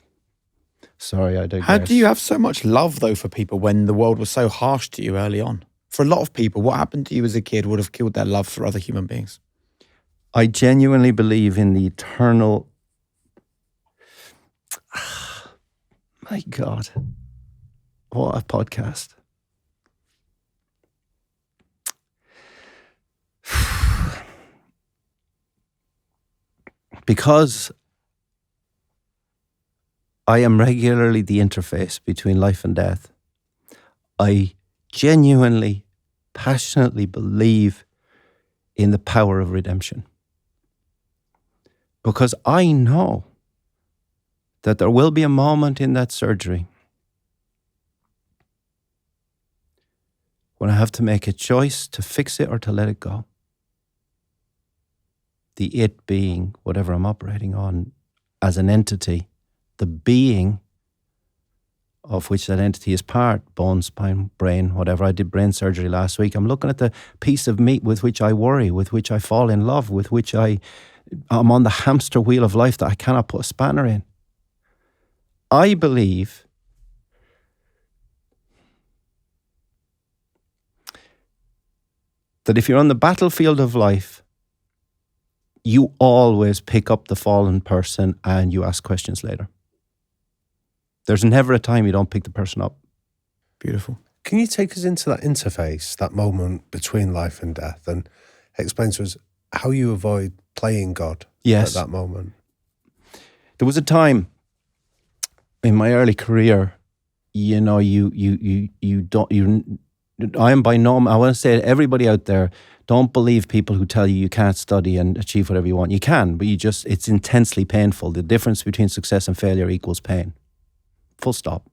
Sorry, I digress. How do you have so much love, though, for people when the world was so harsh to you early on? For a lot of people, what happened to you as a kid would have killed their love for other human beings. I genuinely believe in the eternal... My God. What a podcast. Because I am regularly the interface between life and death, I genuinely, passionately believe in the power of redemption. Because I know that there will be a moment in that surgery when I have to make a choice to fix it or to let it go. The it being whatever I'm operating on as an entity, the being of which that entity is part, bone, spine, brain, whatever. I did brain surgery last week. I'm looking at the piece of meat with which I worry, with which I fall in love, with which I'm on the hamster wheel of life that I cannot put a spanner in. I believe that if you're on the battlefield of life, you always pick up the fallen person and you ask questions later. There's never a time you don't pick the person up. Beautiful. Can you take us into that interface, that moment between life and death, and explain to us how you avoid playing God at that moment? There was a time in my early career, you know, I am by no, I want to say to everybody out there, don't believe people who tell you can't study and achieve whatever you want. You can, but it's intensely painful. The difference between success and failure equals pain. Full stop.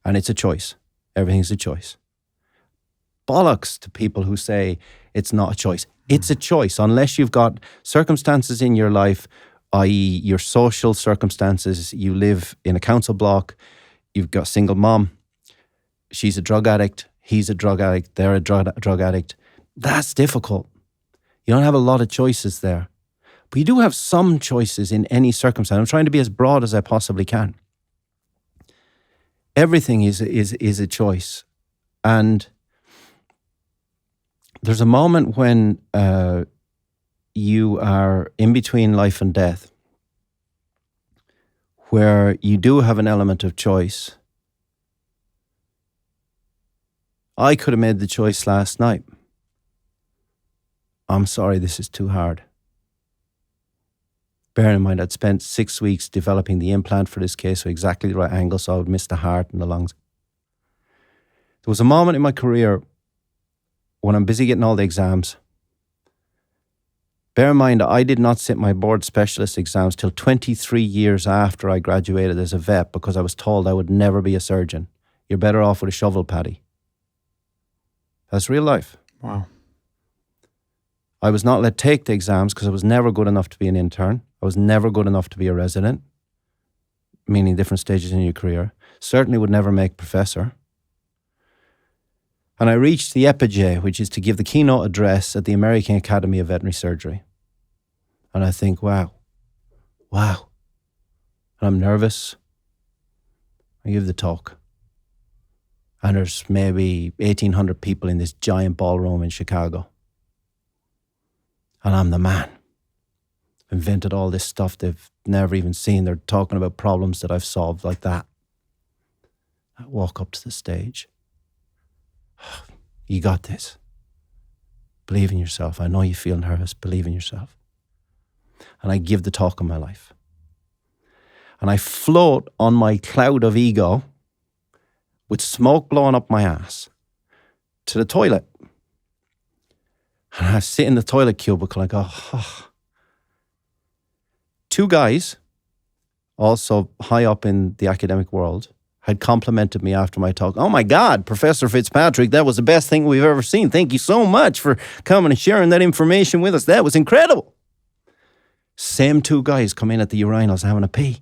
And it's a choice. Everything's a choice. Bollocks to people who say it's not a choice. It's a choice unless you've got circumstances in your life, i.e. your social circumstances. You live in a council block. You've got a single mom. She's a drug addict. He's a drug addict. They're a drug addict. That's difficult. You don't have a lot of choices there. But you do have some choices in any circumstance. I'm trying to be as broad as I possibly can. Everything is a choice. And there's a moment when you are in between life and death where you do have an element of choice. I could have made the choice last night. I'm sorry, this is too hard. Bear in mind, I'd spent 6 weeks developing the implant for this case with exactly the right angle so I would miss the heart and the lungs. There was a moment in my career when I'm busy getting all the exams. Bear in mind, I did not sit my board specialist exams till 23 years after I graduated as a vet because I was told I would never be a surgeon. You're better off with a shovel, Paddy. That's real life. Wow. I was not let take the exams because I was never good enough to be an intern. I was never good enough to be a resident, meaning different stages in your career. Certainly would never make professor. And I reached the epigee, which is to give the keynote address at the American Academy of Veterinary Surgery. And I think, wow. And I'm nervous. I give the talk. And there's maybe 1,800 people in this giant ballroom in Chicago. And I'm the man. Invented all this stuff they've never even seen. They're talking about problems that I've solved like that. I walk up to the stage. You got this. Believe in yourself. I know you feel nervous. Believe in yourself. And I give the talk of my life. And I float on my cloud of ego with smoke blowing up my ass to the toilet. And I sit in the toilet cubicle and I go, oh. Two guys, also high up in the academic world, had complimented me after my talk. Oh my God, Professor Fitzpatrick, that was the best thing we've ever seen. Thank you so much for coming and sharing that information with us. That was incredible. Same two guys come in at the urinals having a pee.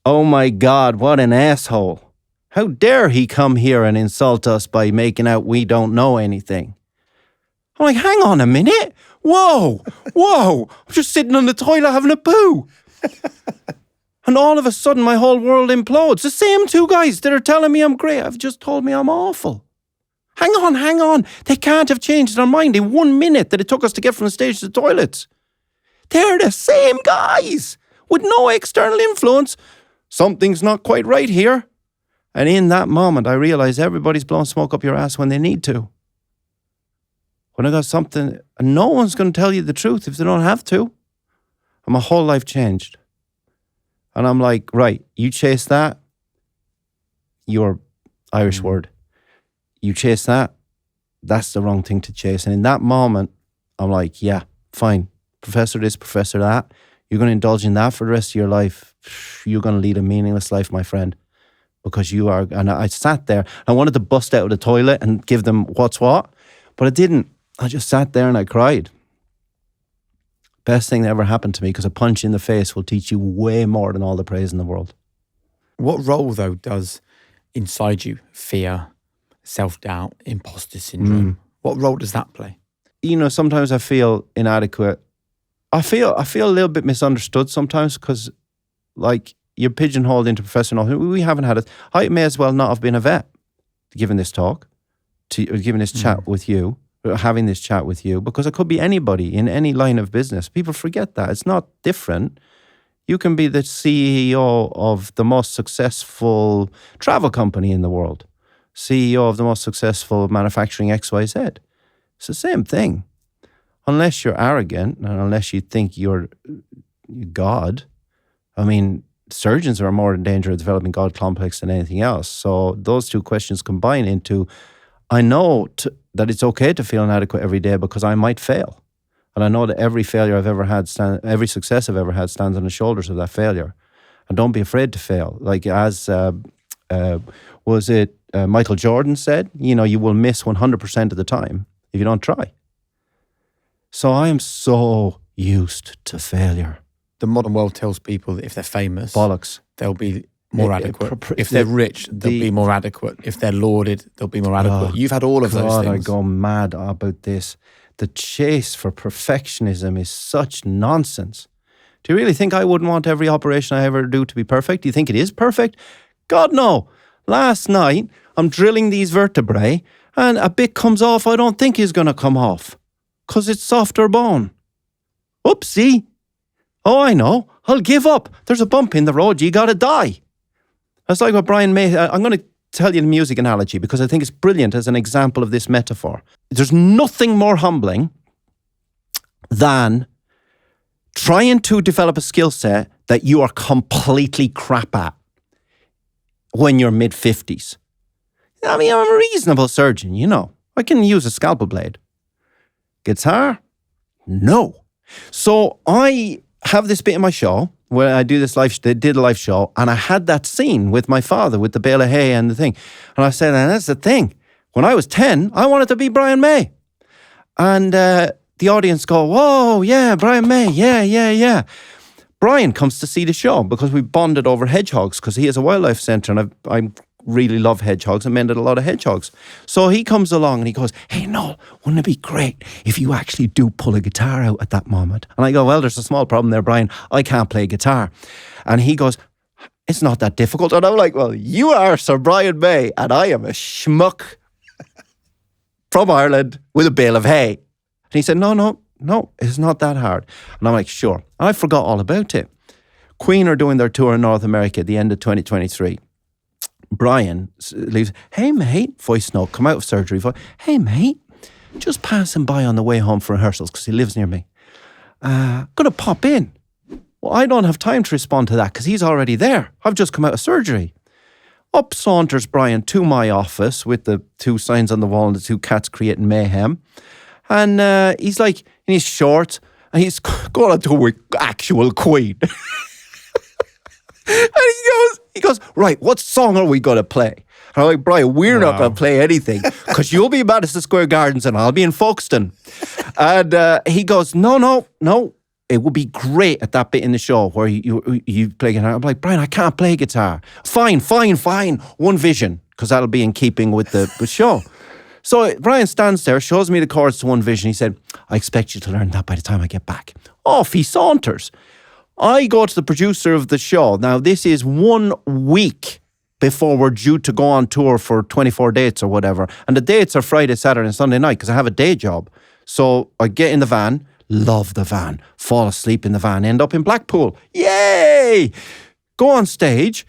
Oh my God, what an asshole. How dare he come here and insult us by making out we don't know anything? I'm like, hang on a minute. Whoa. I'm just sitting on the toilet having a poo. And all of a sudden, my whole world implodes. The same two guys that are telling me I'm great have just told me I'm awful. Hang on. They can't have changed their mind in 1 minute that it took us to get from the stage to the toilets. They're the same guys with no external influence. Something's not quite right here. And in that moment, I realized everybody's blowing smoke up your ass when they need to. When I got something, and no one's going to tell you the truth if they don't have to. And my whole life changed. And I'm like, right, you chase that, your Irish word. You chase that, that's the wrong thing to chase. And in that moment, I'm like, yeah, fine. Professor this, professor that. You're going to indulge in that for the rest of your life. You're going to lead a meaningless life, my friend. Because you are, and I sat there. I wanted to bust out of the toilet and give them what's what, but I didn't. I just sat there and I cried. Best thing that ever happened to me, because a punch in the face will teach you way more than all the praise in the world. What role, though, does inside you fear, self-doubt, imposter syndrome? What role does that play? You know, sometimes I feel inadequate. I feel a little bit misunderstood sometimes because, like, you're pigeonholed into professional. We haven't had it. I may as well not have been a vet, giving this talk, giving this chat with you, having this chat with you, because it could be anybody in any line of business. People forget that. It's not different. You can be the CEO of the most successful travel company in the world, CEO of the most successful manufacturing XYZ. It's the same thing. Unless you're arrogant and unless you think you're God. I mean, surgeons are more in danger of developing God complex than anything else. So those two questions combine into, I know that it's okay to feel inadequate every day because I might fail. And I know that every failure I've ever had, every success I've ever had stands on the shoulders of that failure. And don't be afraid to fail. Like as, Michael Jordan said, you know, you will miss 100% of the time if you don't try. So I am so used to failure. The modern world tells people that if they're famous, bollocks, they'll be more adequate. If they're rich, they'll be more adequate. If they're lauded, they'll be more adequate. You've had all of those things. I go mad about this. The chase for perfectionism is such nonsense. Do you really think I wouldn't want every operation I ever do to be perfect? Do you think it is perfect? God, no. Last night, I'm drilling these vertebrae and a bit comes off I don't think is going to come off because it's softer bone. Oopsie. Oh, I know. I'll give up. There's a bump in the road. You got to die. That's like what Brian May... I'm going to tell you the music analogy because I think it's brilliant as an example of this metaphor. There's nothing more humbling than trying to develop a skill set that you are completely crap at when you're mid-50s. I mean, I'm a reasonable surgeon, you know. I can use a scalpel blade. Guitar? No. So I have this bit in my show where I did a live show, and I had that scene with my father with the bale of hay and the thing. And I said, and that's the thing. When I was 10, I wanted to be Brian May. And the audience go, whoa, yeah, Brian May, yeah. Brian comes to see the show because we bonded over hedgehogs because he has a wildlife centre and I really love hedgehogs and mended a lot of hedgehogs. So he comes along and he goes, hey, Noel, wouldn't it be great if you actually do pull a guitar out at that moment? And I go, well, there's a small problem there, Brian. I can't play guitar. And he goes, it's not that difficult. And I'm like, well, you are Sir Brian May and I am a schmuck from Ireland with a bale of hay. And he said, no, it's not that hard. And I'm like, sure. And I forgot all about it. Queen are doing their tour in North America at the end of 2023. Brian leaves, hey mate, voice note, come out of surgery, hey mate, just passing by on the way home for rehearsals because he lives near me. Gonna pop in. Well, I don't have time to respond to that because he's already there. I've just come out of surgery. Up saunters Brian to my office with the 2 signs on the wall and the 2 cats creating mayhem. And he's like in his shorts and he's going on to an actual Queen. And he goes, right, what song are we going to play? And I'm like, Brian, we're not going to play anything because you'll be in Madison Square Gardens and I'll be in Folkestone. And he goes, no. It would be great at that bit in the show where you play guitar. I'm like, Brian, I can't play guitar. Fine. One Vision, because that'll be in keeping with the show. So Brian stands there, shows me the chords to One Vision. He said, I expect you to learn that by the time I get back. Off he saunters. I go to the producer of the show. Now, this is 1 week before we're due to go on tour for 24 dates or whatever. And the dates are Friday, Saturday, and Sunday night because I have a day job. So I get in the van, love the van, fall asleep in the van, end up in Blackpool. Yay! Go on stage.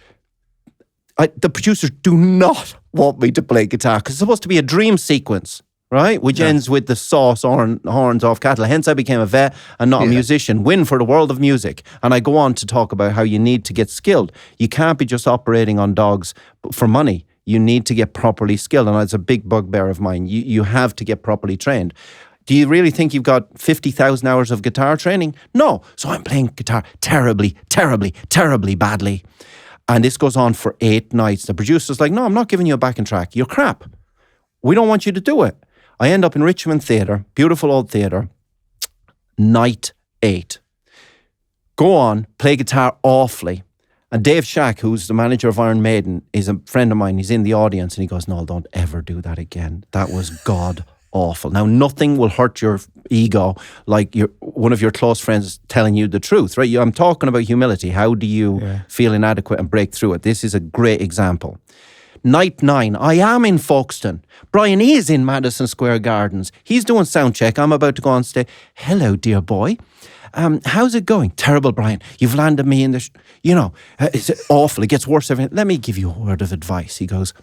The producers do not want me to play guitar because it's supposed to be a dream sequence, right? Which ends with the sauce horns off cattle. Hence, I became a vet and not a musician. Win for the world of music. And I go on to talk about how you need to get skilled. You can't be just operating on dogs for money. You need to get properly skilled. And it's a big bugbear of mine. You have to get properly trained. Do you really think you've got 50,000 hours of guitar training? No. So I'm playing guitar terribly badly. And this goes on for 8 nights. The producer's like, no, I'm not giving you a backing track. You're crap. We don't want you to do it. I end up in Richmond Theatre, beautiful old theatre, night 8. Go on, play guitar awfully. And Dave Shack, who's the manager of Iron Maiden, is a friend of mine. He's in the audience and he goes, no, don't ever do that again. That was God awful. Now, nothing will hurt your ego like one of your close friends telling you the truth, right? I'm talking about humility. How do you feel inadequate and break through it? This is a great example. Night 9, I am in Folkestone. Brian is in Madison Square Gardens. He's doing sound check. I'm about to go on stage. Hello, dear boy. How's it going? Terrible, Brian. You've landed me in the... it's awful. It gets worse every... Let me give you a word of advice. He goes,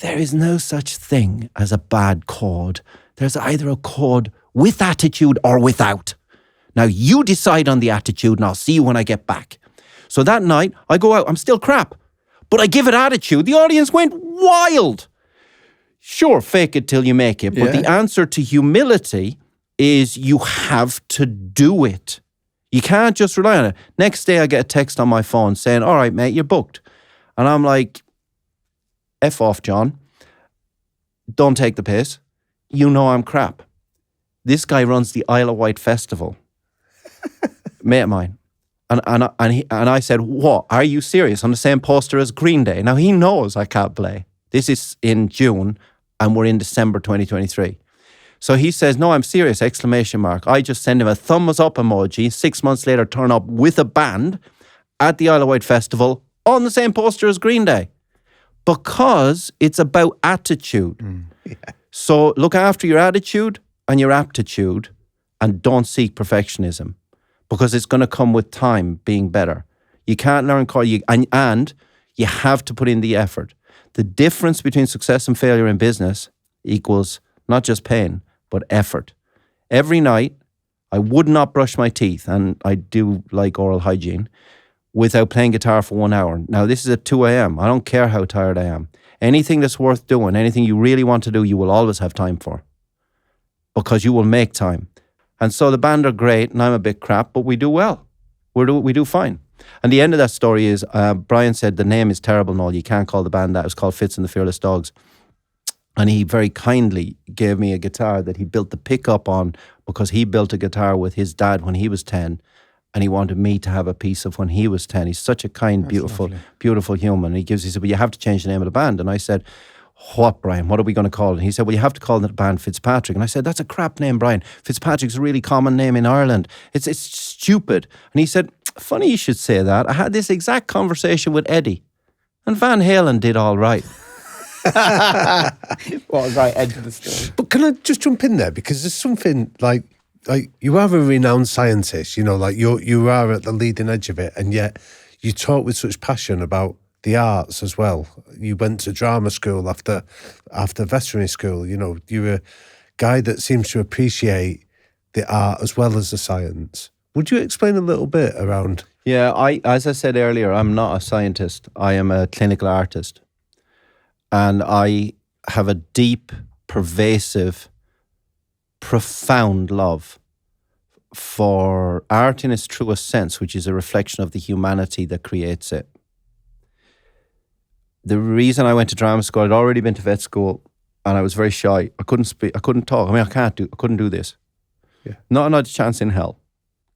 there is no such thing as a bad chord. There's either a chord with attitude or without. Now, you decide on the attitude and I'll see you when I get back. So that night, I go out. I'm still crap. But I give it attitude. The audience went wild. Sure, fake it till you make it. But the answer to humility is you have to do it. You can't just rely on it. Next day, I get a text on my phone saying, all right, mate, you're booked. And I'm like, F off, John. Don't take the piss. You know I'm crap. This guy runs the Isle of Wight Festival. Mate of mine. And I said, what? Are you serious? On the same poster as Green Day. Now, he knows I can't play. This is in June, and we're in December 2023. So he says, no, I'm serious, ! I just send him a thumbs up emoji. 6 months later, turn up with a band at the Isle of Wight Festival on the same poster as Green Day. Because it's about attitude. So look after your attitude and your aptitude and don't seek perfectionism. Because it's going to come with time being better. You can't learn and you have to put in the effort. The difference between success and failure in business equals not just pain, but effort. Every night, I would not brush my teeth, and I do like oral hygiene, without playing guitar for 1 hour. Now, this is at 2 a.m. I don't care how tired I am. Anything that's worth doing, anything you really want to do, you will always have time for. Because you will make time. And so the band are great, and I'm a bit crap, but we do well. We do fine. And the end of that story is, Brian said, the name is terrible, Noel. You can't call the band that. It was called Fitz and the Fearless Dogs. And he very kindly gave me a guitar that he built the pickup on because he built a guitar with his dad when he was 10. And he wanted me to have a piece of when he was 10. He's such a kind, beautiful human. And he said, well, you have to change the name of the band. And I said, what, Brian? What are we going to call it? And he said, well, you have to call the band Fitzpatrick. And I said, that's a crap name, Brian. Fitzpatrick's a really common name in Ireland. It's stupid. And he said, funny you should say that. I had this exact conversation with Eddie. And Van Halen did all right. What a right edge of the story. But can I just jump in there? Because there's something like you are a renowned scientist, like you are at the leading edge of it. And yet you talk with such passion about the arts as well. You went to drama school after veterinary school. You know, you're a guy that seems to appreciate the art as well as the science. Would you explain a little bit around? Yeah, as I said earlier, I'm not a scientist. I am a clinical artist. And I have a deep, pervasive, profound love for art in its truest sense, which is a reflection of the humanity that creates it. The reason I went to drama school, I'd already been to vet school, and I was very shy. I couldn't speak. I couldn't talk. I mean, I couldn't do this. Yeah. Not a chance in hell.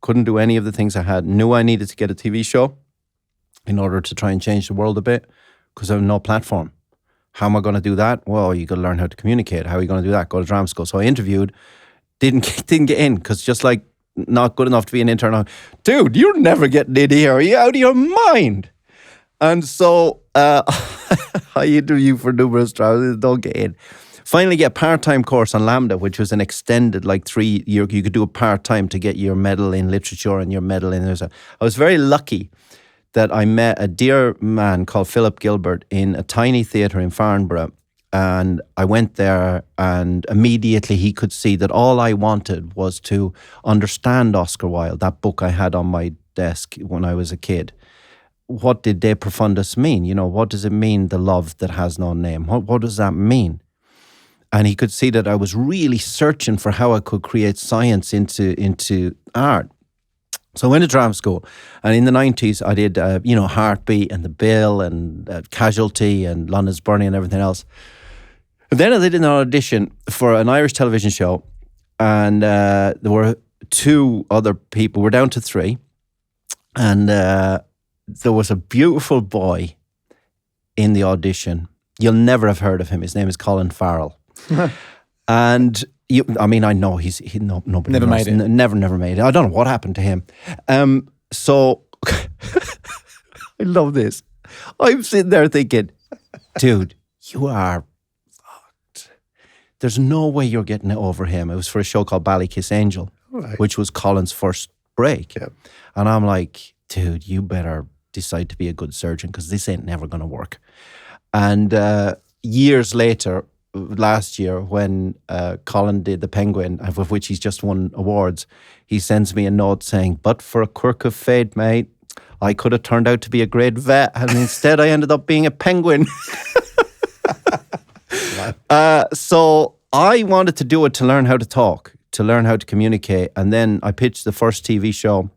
Couldn't do any of the things I had. Knew I needed to get a TV show in order to try and change the world a bit, because I have no platform. How am I going to do that? Well, you got to learn how to communicate. How are you going to do that? Go to drama school. So I interviewed, didn't get in, because just like not good enough to be an intern. Dude, you're never getting in here. Are you out of your mind? And so I interviewed for numerous dramas, don't get in. Finally get a part-time course on Lambda, which was an extended, like 3 year, you could do a part-time to get your medal in literature and your medal in. I was very lucky that I met a dear man called Philip Gilbert in a tiny theatre in Farnborough. And I went there, and immediately he could see that all I wanted was to understand Oscar Wilde, that book I had on my desk when I was a kid. What did De Profundis mean? You know, what does it mean, the love that has no name? What does that mean? And he could see that I was really searching for how I could create science into art. So I went to drama school, and in the 90s I did, Heartbeat and The Bill and Casualty and London's Burning and everything else. And then I did an audition for an Irish television show, and there were 2 other people. We're down to 3, and there was a beautiful boy in the audition. You'll never have heard of him. His name is Colin Farrell. And I know nobody never knows. made it. Never made it. I don't know what happened to him. So I love this. I'm sitting there thinking, dude, you are fucked. There's no way you're getting it over him. It was for a show called Ballykiss Angel, Right. which was Colin's first break. Yeah. And I'm like, dude, you better decide to be a good surgeon, because this ain't never going to work. And years later, last year, when Colin did The Penguin, of which he's just won awards, he sends me a note saying, but for a quirk of fate, mate, I could have turned out to be a great vet, and instead I ended up being a penguin. So I wanted to do it to learn how to talk, to learn how to communicate. And then I pitched the first TV show.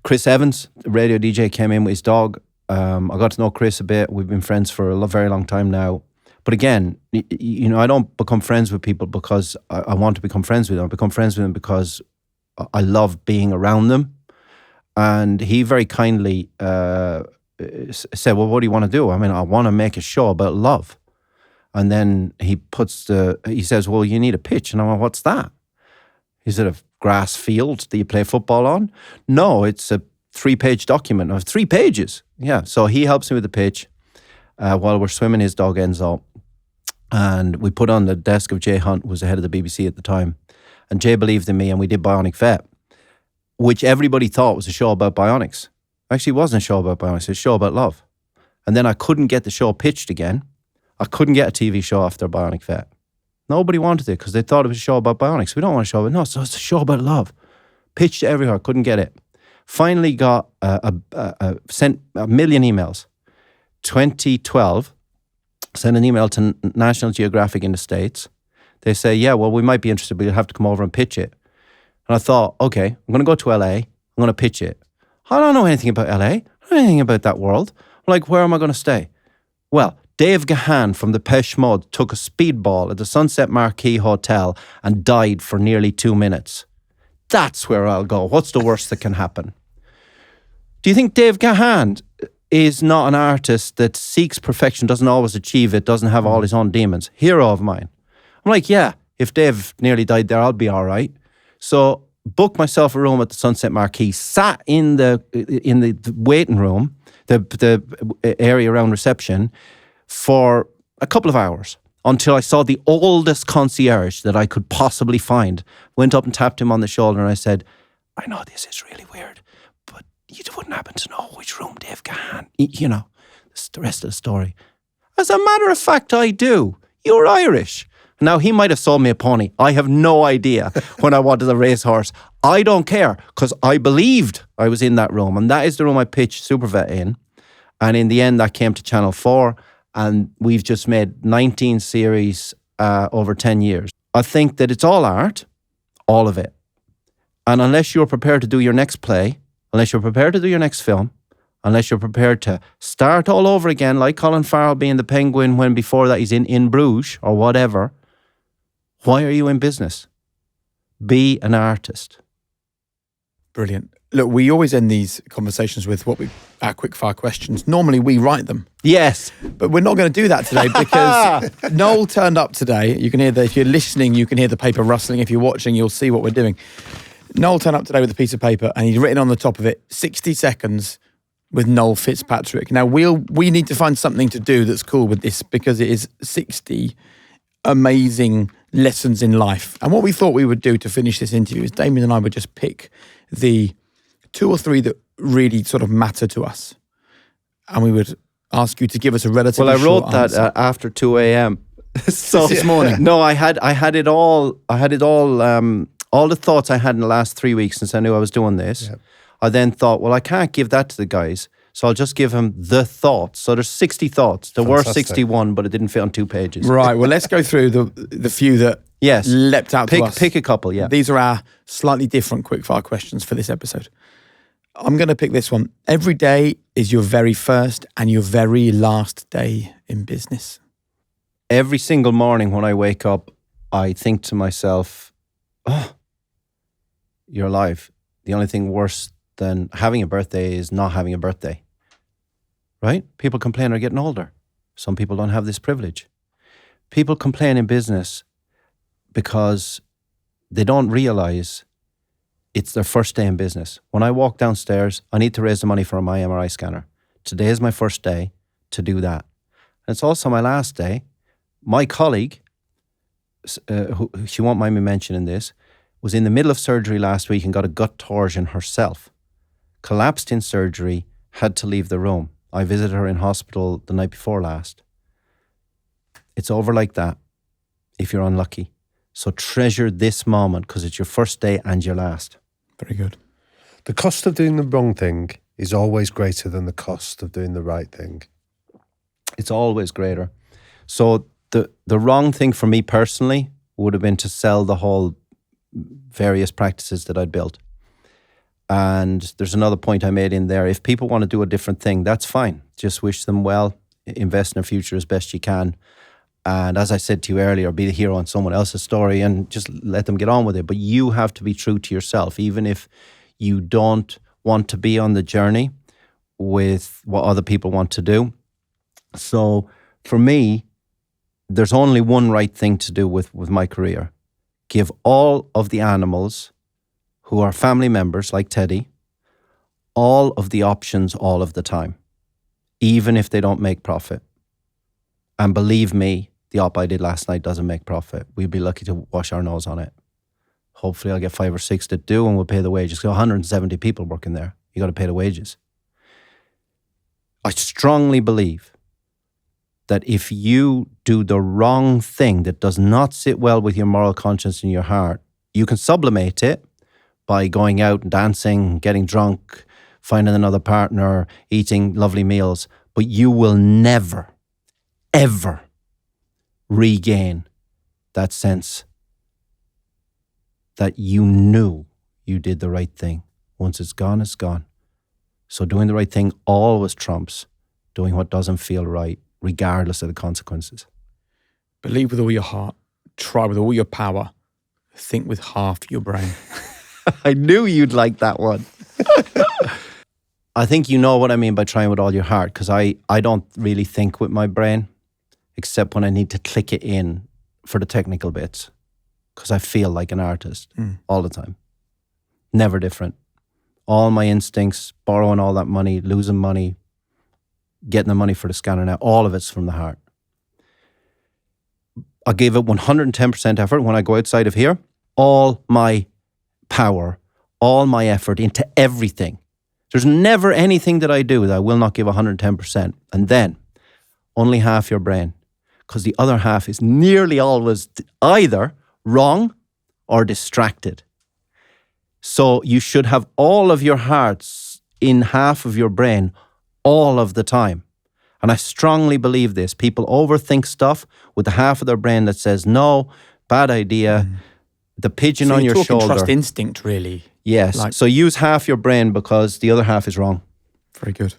Chris Evans, the radio DJ, came in with his dog. I got to know Chris a bit. We've been friends for a very long time now. But again, I don't become friends with people because I want to become friends with them. I become friends with them because I love being around them. And he very kindly said, well, what do you want to do? I mean, I want to make a show about love. And then he says, well, you need a pitch. And I'm like, what's that? Is it a grass field that you play football on? No, it's a 3-page document of 3 pages. Yeah, so he helps me with the pitch while we're swimming his dog Enzo. And we put on the desk of Jay Hunt, who was the head of the BBC at the time. And Jay believed in me, and we did Bionic Vet, which everybody thought was a show about bionics. Actually, it wasn't a show about bionics, it was a show about love. And then I couldn't get the show pitched again. I couldn't get a TV show after Bionic Vet. Nobody wanted it because they thought it was a show about bionics. We don't want a show about, no, so it's a show about love. Pitched everywhere, couldn't get it. Finally got sent a million emails. 2012, sent an email to National Geographic in the States. They say, yeah, well, we might be interested, but you'll have to come over and pitch it. And I thought, okay, I'm going to go to LA. I'm going to pitch it. I don't know anything about LA. I don't know anything about that world. I'm like, where am I going to stay? Well, Dave Gahan from Depeche Mode took a speedball at the Sunset Marquis Hotel and died for nearly 2 minutes. That's where I'll go. What's the worst that can happen? Do you think Dave Gahan is not an artist that seeks perfection, doesn't always achieve it, doesn't have all his own demons? Hero of mine. I'm like, yeah, if Dave nearly died there, I'll be all right. So booked myself a room at the Sunset Marquis, sat in the waiting room, the area around reception, for a couple of hours until I saw the oldest concierge that I could possibly find. Went up and tapped him on the shoulder and I said, I know this is really weird, but you wouldn't happen to know which room Dave Gahan, You know, that's the rest of the story. As a matter of fact, I do. You're Irish. Now, he might have sold me a pony. I have no idea when I wanted a racehorse. I don't care because I believed I was in that room. And that is the room I pitched Supervet in. And in the end, that came to Channel 4. And we've just made 19 series over 10 years. I think that it's all art, all of it. And unless you're prepared to do your next play, unless you're prepared to do your next film, unless you're prepared to start all over again, like Colin Farrell being the Penguin when before that he's in Bruges or whatever, why are you in business? Be an artist. Brilliant. Look, we always end these conversations with our quick-fire questions. Normally, we write them. Yes. But we're not going to do that today because Noel turned up today. You can hear if you're listening, you can hear the paper rustling. If you're watching, you'll see what we're doing. Noel turned up today with a piece of paper and he's written on the top of it, 60 seconds with Noel Fitzpatrick. Now, we need to find something to do that's cool with this because it is 60 amazing lessons in life. And what we thought we would do to finish this interview is Damien and I would just pick the 2 or 3 that really sort of matter to us. And we would ask you to give us a relatively short Well, I wrote answer. that after 2 a.m. So This morning. No, I had it all. All the thoughts I had in the last 3 weeks since I knew I was doing this. Yep. I then thought, well, I can't give that to the guys, so I'll just give them the thoughts. So there's 60 thoughts. There were 61, but it didn't fit on 2 pages. Right. Well, let's go through the few that leapt out to us. Pick a couple, yeah. These are our slightly different quickfire questions for this episode. I'm going to pick this one. Every day is your very first and your very last day in business. Every single morning when I wake up, I think to myself, oh, you're alive. The only thing worse than having a birthday is not having a birthday. Right? People complain they're getting older. Some people don't have this privilege. People complain in business because they don't realize it's their first day in business. When I walk downstairs, I need to raise the money for my MRI scanner. Today is my first day to do that. And it's also my last day. My colleague, who she won't mind me mentioning this, was in the middle of surgery last week and got a gut torsion herself. Collapsed in surgery, had to leave the room. I visited her in hospital the night before last. It's over like that if you're unlucky. So treasure this moment because it's your first day and your last. Very good. The cost of doing the wrong thing is always greater than the cost of doing the right thing. It's always greater. So the wrong thing for me personally would have been to sell the whole various practices that I'd built. And there's another point I made in there. If people want to do a different thing, that's fine. Just wish them well. Invest in their future as best you can. And as I said to you earlier, be the hero in someone else's story and just let them get on with it. But you have to be true to yourself, even if you don't want to be on the journey with what other people want to do. So for me, there's only one right thing to do with my career. Give all of the animals who are family members, like Teddy, all of the options all of the time, even if they don't make profit. And believe me, the op I did last night doesn't make profit. We'd be lucky to wash our nose on it. Hopefully I'll get 5 or 6 that do and we'll pay the wages. Got 170 people working there. You got to pay the wages. I strongly believe that if you do the wrong thing that does not sit well with your moral conscience and your heart, you can sublimate it by going out and dancing, getting drunk, finding another partner, eating lovely meals, but you will never, ever regain that sense that you knew you did the right thing. Once it's gone, it's gone. So doing the right thing always trumps doing what doesn't feel right, regardless of the consequences. Believe with all your heart, try with all your power, think with half your brain. I knew you'd like that one. I think you know what I mean by trying with all your heart, because I don't really think with my brain, except when I need to click it in for the technical bits, because I feel like an artist all the time. Never different. All my instincts, borrowing all that money, losing money, getting the money for the scanner now, all of it's from the heart. I gave it 110% effort when I go outside of here. All my power, all my effort into everything There's never anything that I do that I will not give 110%. And then only half your brain, because the other half is nearly always either wrong or distracted. So you should have all of your hearts in half of your brain all of the time. And I strongly believe this. People overthink stuff with the half of their brain that says, no, bad idea, the pigeon So on you're your talking shoulder. trust instinct, really. Yes. So use half your brain because the other half is wrong. Very good.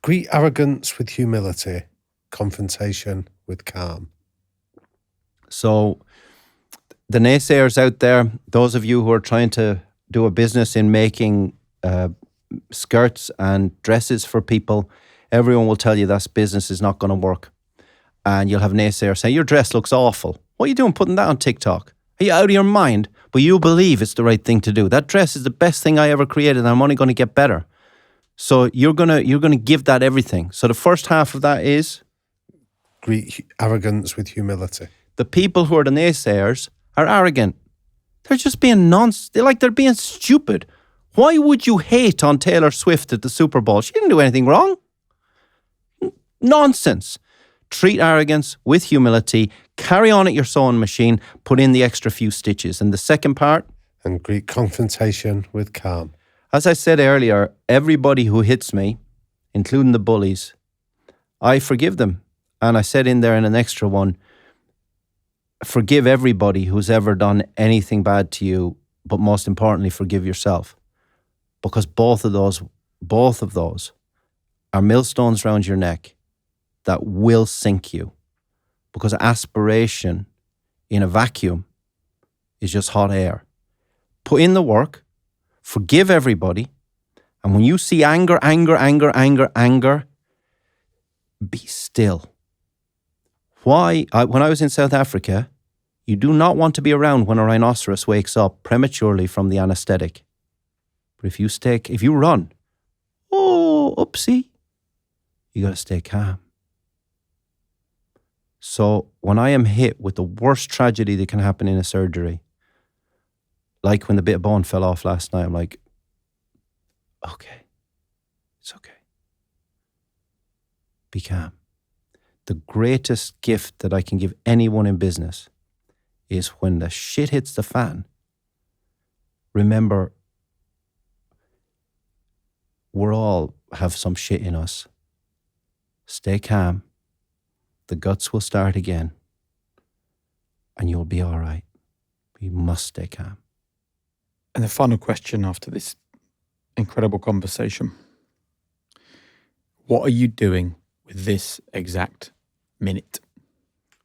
Greet arrogance with humility, confrontation with calm. So the naysayers out there, those of you who are trying to do a business in making skirts and dresses for people, everyone will tell you that business is not going to work. And you'll have naysayers say, your dress looks awful. What are you doing putting that on TikTok? Are you out of your mind? But you believe it's the right thing to do. That dress is the best thing I ever created and I'm only going to get better. So you're gonna give that everything. So the first half of that is? Greet arrogance with humility. The people who are the naysayers are arrogant. They're just being they're being stupid. Why would you hate on Taylor Swift at the Super Bowl? She didn't do anything wrong. Nonsense. Treat arrogance with humility. Carry on at your sewing machine. Put in the extra few stitches. And the second part? And greet confrontation with calm. As I said earlier, everybody who hits me, including the bullies, I forgive them. And I said in there in an extra one, forgive everybody who's ever done anything bad to you, but most importantly, forgive yourself. Because both of those are millstones around your neck that will sink you. Because aspiration in a vacuum is just hot air. Put in the work, forgive everybody, and when you see anger, be still. When I was in South Africa, you do not want to be around when a rhinoceros wakes up prematurely from the anesthetic. But if you run, oopsie, you got to stay calm. So when I am hit with the worst tragedy that can happen in a surgery, like when the bit of bone fell off last night, I'm like, okay, it's okay. Be calm. The greatest gift that I can give anyone in business is when the shit hits the fan, remember, we all have some shit in us. Stay calm. The guts will start again. And you'll be all right. You must stay calm. And the final question after this incredible conversation. What are you doing with this exact minute?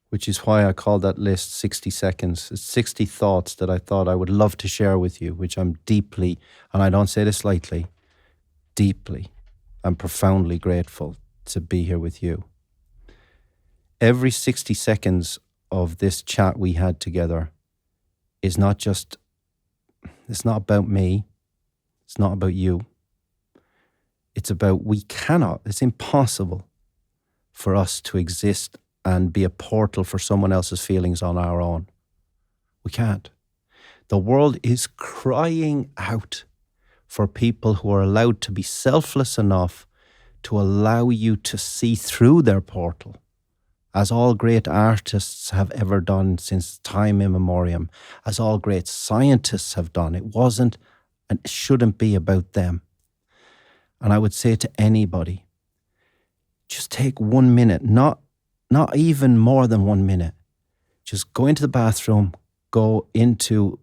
Which is why I call that list 60 seconds. It's 60 thoughts that I thought I would love to share with you, which I'm deeply, and I don't say this lightly, deeply and profoundly grateful to be here with you. Every 60 seconds of this chat we had together is not just, it's not about me, it's not about you. It's about it's impossible for us to exist and be a portal for someone else's feelings on our own. We can't. The world is crying out for people who are allowed to be selfless enough to allow you to see through their portal, as all great artists have ever done since time immemorial, as all great scientists have done. It wasn't and it shouldn't be about them. And I would say to anybody, just take 1 minute, not even more than 1 minute. Just go into the bathroom, go into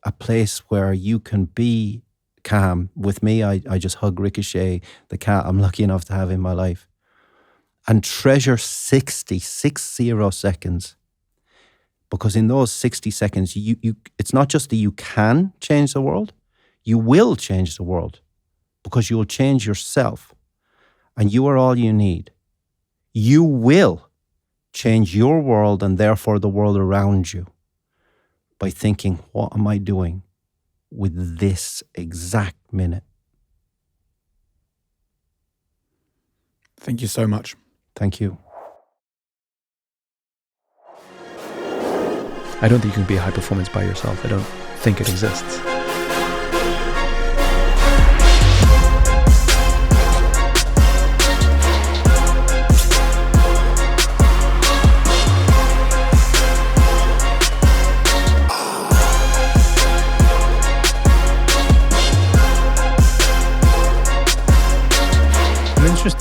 a place where you can be calm. With me, I just hug Ricochet, the cat I'm lucky enough to have in my life. And treasure 60 seconds. Because in those 60 seconds, you it's not just that you can change the world, you will change the world. Because you will change yourself. And you are all you need. You will change your world and therefore the world around you by thinking, what am I doing with this exact minute? Thank you so much. Thank you. I don't think you can be a high performance by yourself. I don't think it exists.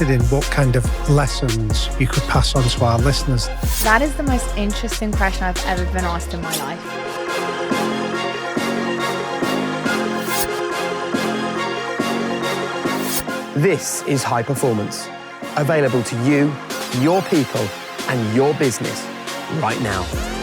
interested in what kind of lessons you could pass on to our listeners. That is the most interesting question I've ever been asked in my life. This is High Performance, available to you, your people, and your business right now.